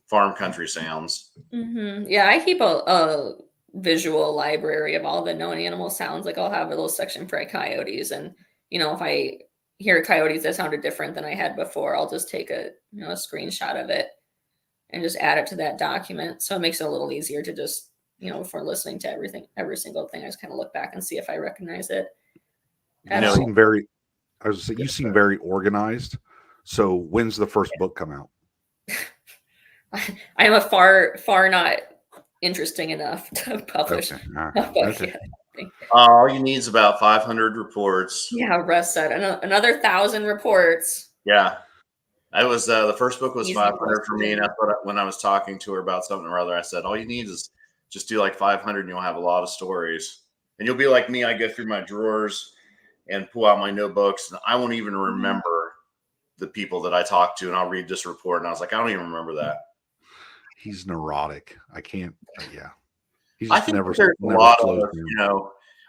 farm country sounds. Yeah, I keep a visual library of all the known animal sounds. Like I'll have a little section for coyotes, and if I hear coyotes that sounded different than I had before, I'll just take a screenshot of it and just add it to that document. So it makes it a little easier to just if we're listening to every single thing, I just kind of look back and see if I recognize it. You seem very, you seem very organized. So when's the first book come out? I am a far not interesting enough to publish a book yet. All you need is about 500 reports. Yeah, Russ said another 1,000 reports. Yeah. I was the first book was 500 for me, and that's what when I was talking to her about something or other, I said, all you need is just do like 500 and you'll have a lot of stories. And you'll be like me. I go through my drawers and pull out my notebooks, and I won't even remember the people that I talked to, and I'll read this report, and I was like, I don't even remember that. He's neurotic. I can't. Yeah. He's I just think never. there's a lot of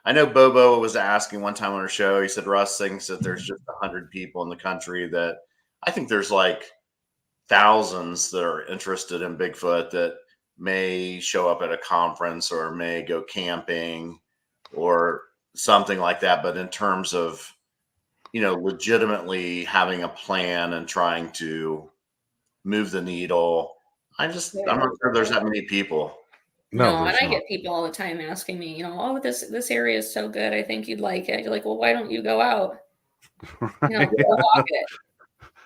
I know Bobo was asking one time on her show. He said Russ thinks that there's just 100 people in the country that I think there's like thousands that are interested in Bigfoot that may show up at a conference or may go camping or something like that. But in terms of, legitimately having a plan and trying to move the needle, I'm not sure there's that many people. No, and I get people all the time asking me, oh, this area is so good. I think you'd like it. You're like, well, why don't you go out? Go walk it.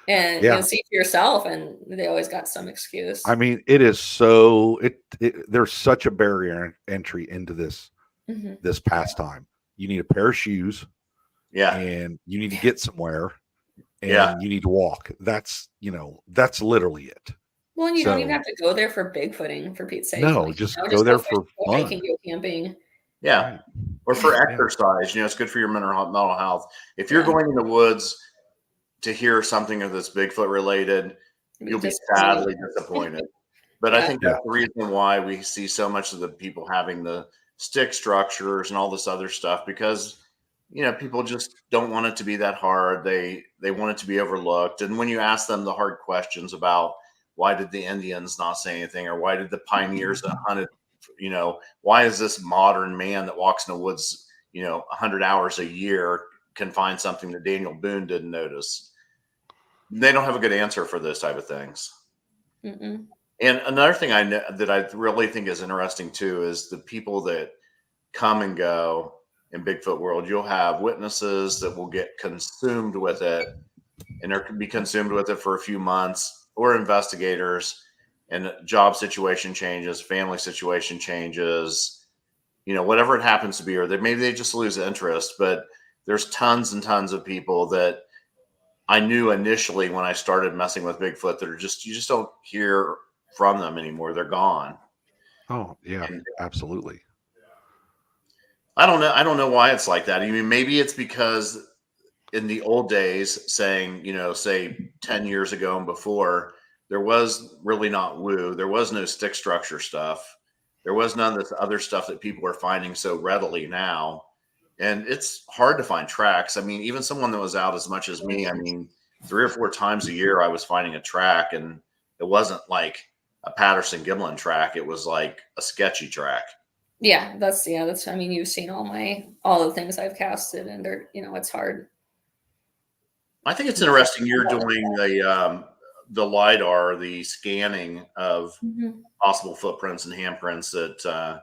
And see for yourself, and they always got some excuse. I mean, it is so there's such a barrier entry into this pastime. You need a pair of shoes, and you need to get somewhere, and you need to walk. That's literally it. Well, and you don't even have to go there for Bigfooting, for Pete's sake. No, just go there for fun. Hiking, go camping. Yeah. Right. Or for exercise. It's good for your mental health. If you're going in the woods to hear something of this Bigfoot related, you'll be sadly disappointed. But I think that's the reason why we see so much of the people having the stick structures and all this other stuff, because people just don't want it to be that hard. They want it to be overlooked. And when you ask them the hard questions about why did the Indians not say anything, or why did the pioneers that hunted, why is this modern man that walks in the woods, 100 hours a year can find something that Daniel Boone didn't notice? They don't have a good answer for those type of things. And another thing I know that I really think is interesting too is the people that come and go in Bigfoot world. You'll have witnesses that will get consumed with it, and they can be consumed with it for a few months, or investigators, and job situation changes, family situation changes, whatever it happens to be, or maybe they just lose interest. But there's tons and tons of people that I knew initially when I started messing with Bigfoot that you just don't hear from them anymore. They're gone. Oh yeah, absolutely. I don't know why it's like that. I mean, maybe it's because in the old days, saying, say 10 years ago and before, there was really not woo. There was no stick structure stuff. There was none of this other stuff that people are finding so readily now. And it's hard to find tracks. I mean, even someone that was out as much as me, 3 or 4 times a year, I was finding a track, and it wasn't like a Patterson Gimlin track. It was like a sketchy track. Yeah, that's, you've seen all the things I've casted, and they're, it's hard. I think it's interesting. You're doing the LiDAR, the scanning of possible footprints and handprints. That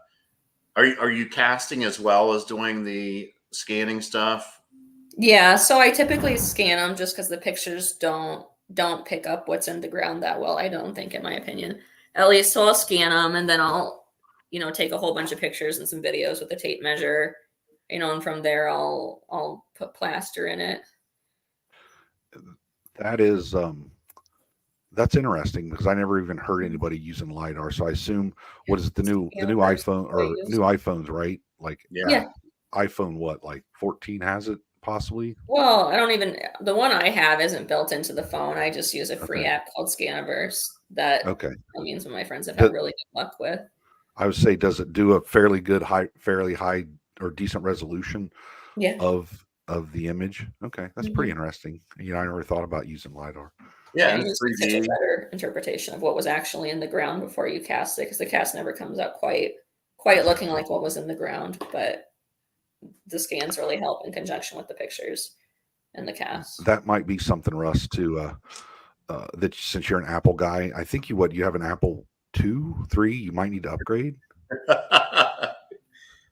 are you casting as well as doing the scanning stuff? Yeah, so I typically scan them just because the pictures don't pick up what's in the ground that well. I don't think, in my opinion, at least. So I'll scan them and then I'll, take a whole bunch of pictures and some videos with a tape measure, and from there I'll put plaster in it. That is that's interesting because I never even heard anybody using LiDAR. So I assume what is it, the new iPhone or new iPhones, right? Like Yeah. iPhone what, like 14 has it possibly? Well, the one I have isn't built into the phone. I just use a free app called Scaniverse that means some of my friends have had really good luck with. I would say, does it do a fairly good, fairly high or decent resolution of the image? Okay, that's pretty interesting. I never thought about using LiDAR. Yeah, you just get a better interpretation of what was actually in the ground before you cast it, because the cast never comes out quite looking like what was in the ground, but the scans really help in conjunction with the pictures and the cast. That might be something, Russ, to that since you're an Apple guy, I think you have an Apple 2, 3, you might need to upgrade. I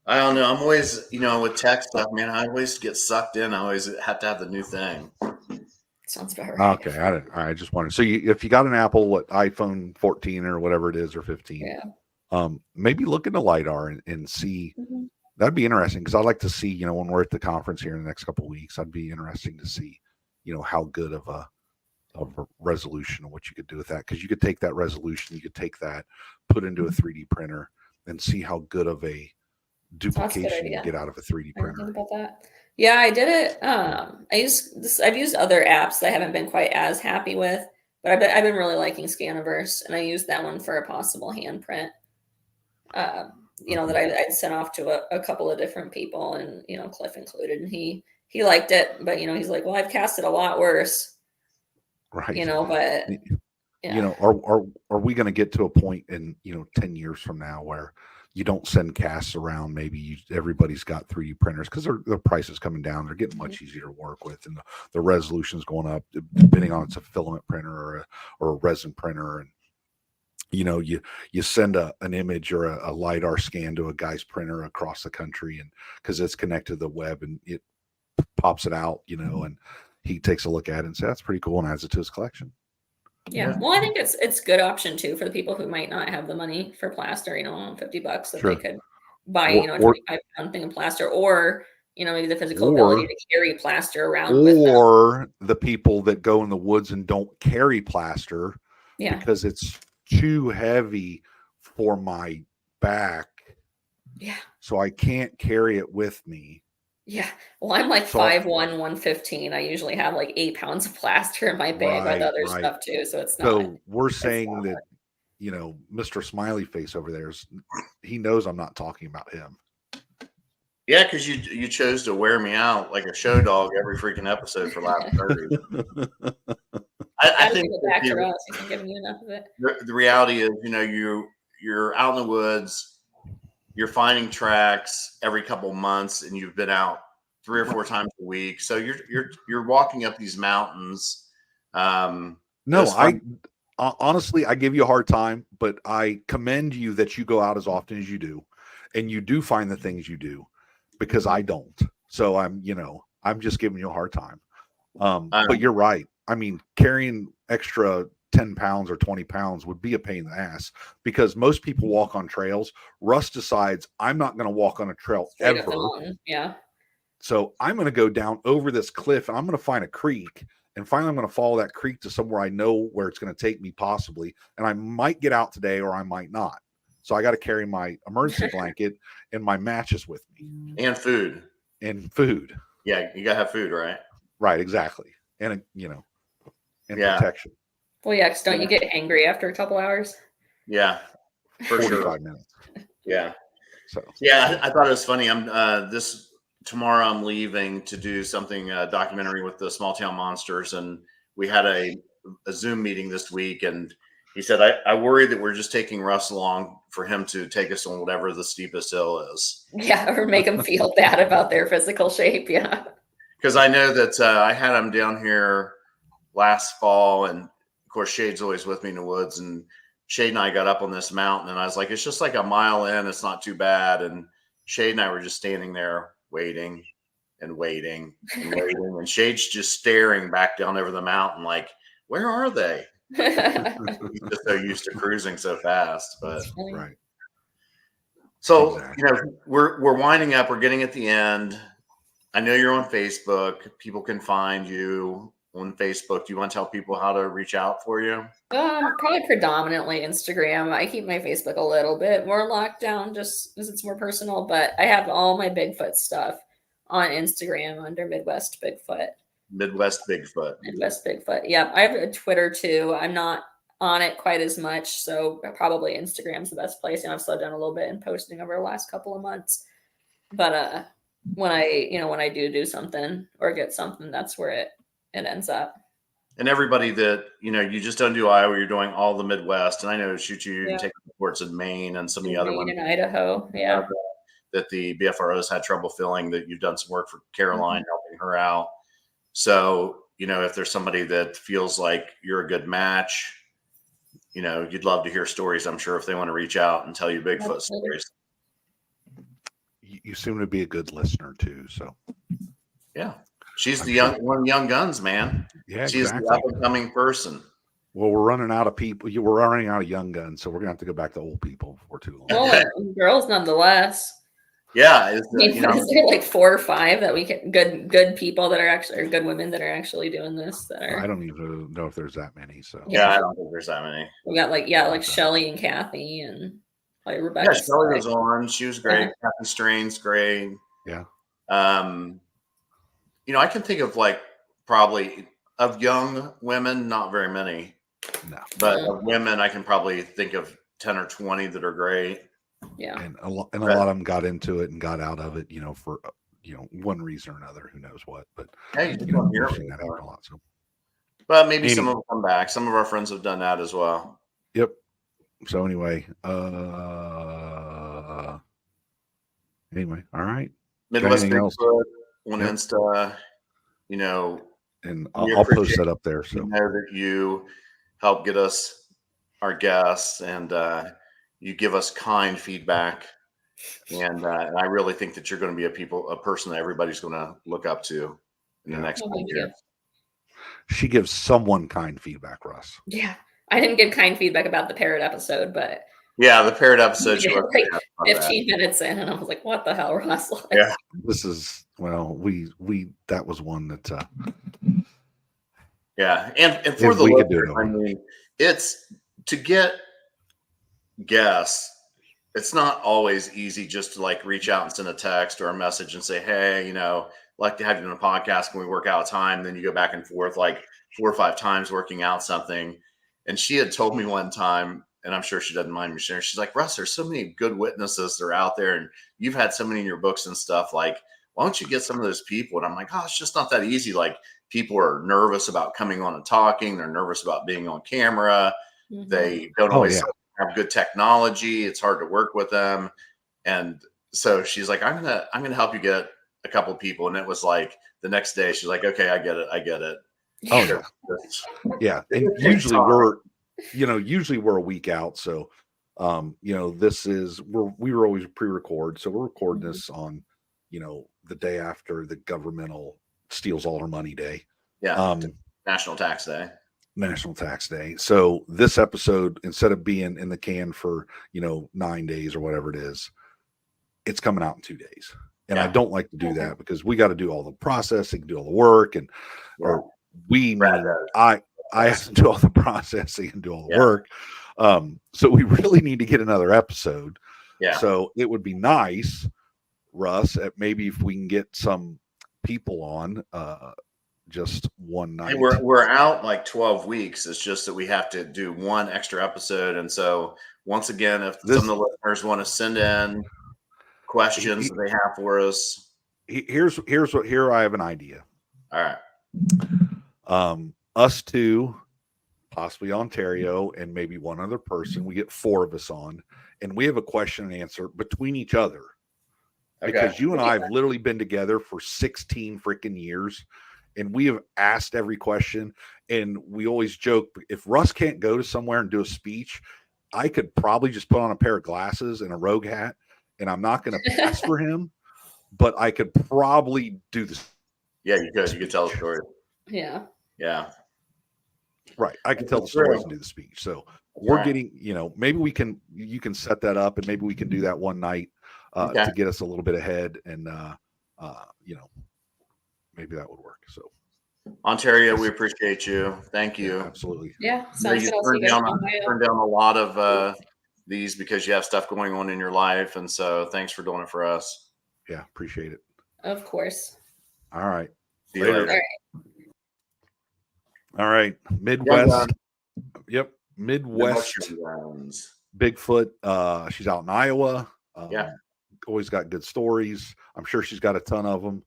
don't know. I'm always, with tech stuff, man, I always get sucked in. I always have to have the new thing. Sounds about right. Okay, I just wondered. So if you got an Apple, iPhone 14 or whatever it is, or 15, maybe look into LiDAR and see. That'd be interesting because I'd like to see, when we're at the conference here in the next couple of weeks, I'd be interesting to see, how good of a resolution and what you could do with that. Because you could take that resolution, you could take that, put into a 3D printer, and see how good of a duplication you get out of a 3D printer. Think about that. Yeah, I did it. I've used other apps that I haven't been quite as happy with, but I've been really liking Scaniverse, and I used that one for a possible handprint. That I'd sent off to a couple of different people, and Cliff included, and he liked it, but he's like, well, I've cast it a lot worse, right? But are we going to get to a point in 10 years from now where you don't send casts around? Maybe everybody's got 3D printers because their price is coming down. They're getting much easier to work with, and the resolution's going up depending on it's a filament printer or a resin printer. And you send an image or a LiDAR scan to a guy's printer across the country, and because it's connected to the web, and it pops it out, and he takes a look at it and says that's pretty cool and adds it to his collection. Yeah. Well, I think it's a good option too for the people who might not have the money for plaster, $50 that they could buy, a 25-pound thing of plaster, or maybe the physical ability to carry plaster around with them. Or the people that go in the woods and don't carry plaster because it's too heavy for my back. Yeah. So I can't carry it with me. Yeah. Well, I'm like 5'1", 115. I usually have like 8 pounds of plaster in my bag with other stuff too. So it's not. So we're saying that, Mr. Smiley Face over there, he knows I'm not talking about him. Yeah, because you chose to wear me out like a show dog every freaking episode for last 30. I think back to us. I think giving you enough of it. The reality is, you're out in the woods. You're finding tracks every couple months, and you've been out 3 or 4 times a week. So you're walking up these mountains. Honestly, I give you a hard time, but I commend you that you go out as often as you do, and you do find the things you do, because I don't. So I'm just giving you a hard time. But you're right. I mean, carrying extra 10 pounds or 20 pounds would be a pain in the ass, because most people walk on trails. Russ decides, I'm not going to walk on a trail ever. Yeah. So I'm going to go down over this cliff, and I'm going to find a creek, and finally I'm going to follow that creek to somewhere I know where it's going to take me possibly. And I might get out today or I might not. So I got to carry my emergency blanket and my matches with me. And food. Yeah. You got to have food, right? Right. Exactly. And, and protection. Well, yeah, because don't you get angry after a couple hours? Yeah, for 45 minutes. Yeah. So I thought it was funny. Tomorrow I'm leaving to do something documentary with the Small Town Monsters, and we had a Zoom meeting this week, and he said, I worry that we're just taking Russ along for him to take us on whatever the steepest hill is. Yeah, or make them feel bad about their physical shape. Yeah. Because I know that I had him down here last fall, and of course Shade's always with me in the woods, and Shade and I got up on this mountain, and I was like, it's just like a mile in, it's not too bad. And Shade and I were just standing there waiting, and waiting and waiting. And Shade's just staring back down over the mountain like, where are they? He's just so used to cruising so fast. But Right. so, Exactly. you know, we're winding up. We're getting at the end. I know you're on Facebook. People can find you on Facebook. Do you want to tell people how to reach out for you? Probably predominantly Instagram. I keep my Facebook a little bit more locked down just because it's more personal, but I have all my Bigfoot stuff on Instagram under Midwest Bigfoot. Midwest Bigfoot. Midwest Bigfoot. Yeah, I have a Twitter too. I'm not on it quite as much, so probably Instagram's the best place. And I've slowed down a little bit in posting over the last couple of months. But when I do something or get something, that's where it ends up. And everybody that, you know, you just don't do Iowa, you're doing all the Midwest. And I know you take reports in Maine and some of the other ones in Idaho. Yeah. That the BFROs had trouble filling, that you've done some work for Caroline, helping her out. So, you know, if there's somebody that feels like you're a good match, you know, you'd love to hear stories, I'm sure, if they want to reach out and tell you Bigfoot stories. You seem to be a good listener too. So yeah. She's one of the young guns, man. Yeah, she's the up and coming person. Well, we're running out of people. We're running out of young guns, so we're gonna have to go back to old people for too long. Well, girls, nonetheless. Yeah, is there like 4 or 5 that we can good people that are actually, or good women that are actually doing this? That are, I don't even know if there's that many. So yeah, I don't think there's that many. We got like Shelly and Kathy and like Rebecca. Yeah, Shelly was on. She was great. Kathy Strain's great. Yeah. You know, I can think of like probably of young women, not very many. No. But of women, I can probably think of 10 or 20 that are great. Yeah. And a lot of them got into it and got out of it, you know, for one reason or another, who knows what. But hey, you know, we've seen that happen a lot. So, but maybe some of them come back. Some of our friends have done that as well. Yep. So anyway, all right. Midwest Bigfoot on Insta, you know, and I'll post that up there. So you know that you help get us our guests, and you give us kind feedback, and I really think that you're going to be a person that everybody's going to look up to in the next 5 years. She gives someone kind feedback, Russ. Yeah, I didn't give kind feedback about the parrot episode, but yeah, the parrot episode. Like 15 minutes in, and I was like, "What the hell, Russ?" Yeah, this is we that was one that. Yeah, and for the listeners, I mean, it's to get guests. It's not always easy just to like reach out and send a text or a message and say, "Hey, you know, like to have you on a podcast. Can we work out time?" Then you go back and forth like 4 or 5 times working out something. And she had told me one time, and I'm sure she doesn't mind me sharing. She's like, "Russ, there's so many good witnesses that are out there, and you've had so many in your books and stuff. Like, why don't you get some of those people?" And I'm like, "Oh, it's just not that easy. Like, people are nervous about coming on and talking. They're nervous about being on camera. Mm-hmm. They don't always have good technology. It's hard to work with them." And so she's like, I'm gonna help you get a couple of people. And it was like the next day, she's like, "Okay, I get it." Oh yeah. Yeah. And usually we're a week out. So we were always pre-record. So we're recording this on, the day after the governmental steals all our money day. Yeah. National Tax Day. So this episode, instead of being in the can for, 9 days or whatever it is, it's coming out in 2 days. And I don't like to do that because we got to do all the processing, do all the work, and I have to do all the processing and do all the work. So we really need to get another episode. Yeah. So it would be nice, Russ, maybe if we can get some people on just one night. And we're out like 12 weeks. It's just that we have to do one extra episode. And so once again, if some of the listeners want to send in questions that they have for us, here I have an idea. All right. Us two, possibly Ontario, and maybe one other person. We get 4 of us on, and we have a question and answer between each other. Okay. Because you and I have literally been together for 16 freaking years, and we have asked every question. And we always joke, if Russ can't go to somewhere and do a speech, I could probably just put on a pair of glasses and a rogue hat, and I'm not going to pass for him. but I could probably do this. Yeah, you could tell the story. Yeah. Yeah. Right. I can tell the That's true. stories and do the speech. So That's we're right. getting, maybe you can set that up and maybe we can do that one night Okay. to get us a little bit ahead and, maybe that would work. So Ontario, we appreciate you. Thank you. yeah, absolutely. Yeah. You Sounds good. I'll see you guys in Ohio. turned down a lot of these because you have stuff going on in your life. And so thanks for doing it for us. Yeah. Appreciate it. Of course. All right. See you later. All right. Midwest. Young Yep. Midwest Guns. Bigfoot. She's out in Iowa. Yeah. Always got good stories. I'm sure she's got a ton of them.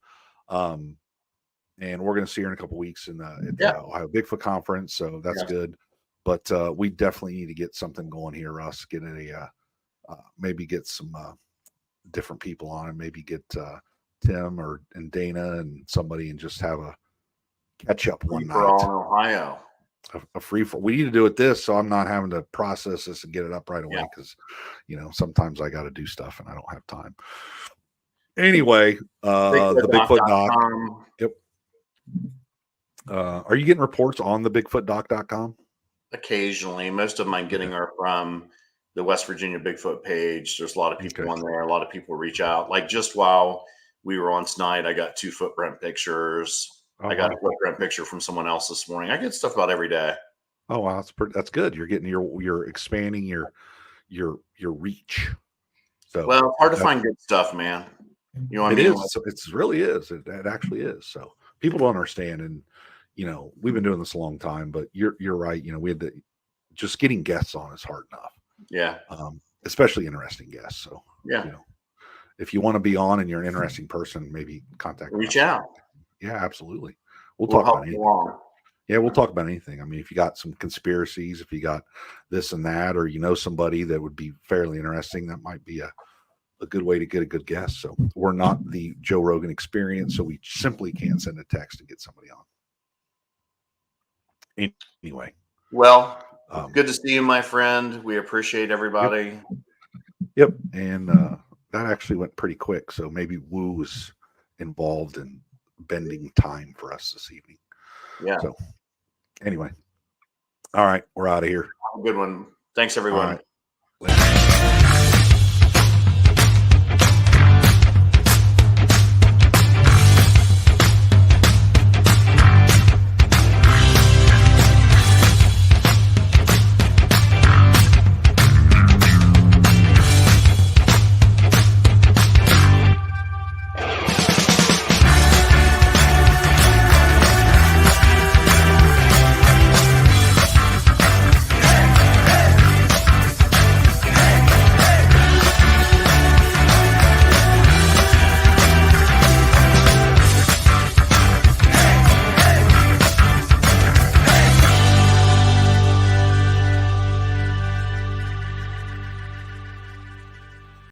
And we're going to see her in a couple weeks at the Ohio Bigfoot conference. So that's good. But we definitely need to get something going here, Russ. Get maybe get some different people on and maybe get Tim and Dana and somebody and just have a catch up one night. In Ohio. A free for. We need to do it this so I'm not having to process this and get it up right away because sometimes I got to do stuff and I don't have time. Anyway, the Bigfoot Doc. Yep. Are you getting reports on the BigfootDoc.com? Occasionally. Most of them I'm getting are from the West Virginia Bigfoot page. There's a lot of people on there. A lot of people reach out. Like just while we were on tonight, I got 2 footprint pictures. I got a footprint picture from someone else this morning. I get stuff about every day. Oh wow, that's good. You're getting you're expanding your reach. So well, hard to find good stuff, man. You know what I mean? It really is. It actually is. So people don't understand, and we've been doing this a long time. But you're right. We had just getting guests on is hard enough. Yeah. Especially interesting guests. So yeah. If you want to be on and you're an interesting person, maybe reach out. Yeah, absolutely. We'll talk about anything. Yeah, we'll talk about anything. I mean, if you got some conspiracies, if you got this and that, or somebody that would be fairly interesting, that might be a good way to get a good guest. So we're not the Joe Rogan Experience, so we simply can't send a text and get somebody on. Anyway. Well, good to see you, my friend. We appreciate everybody. Yep. And that actually went pretty quick. So maybe Woo was involved in bending time for us this evening. Yeah. So anyway. All right. We're out of here. Have a good one. Thanks, everyone. All right. Later.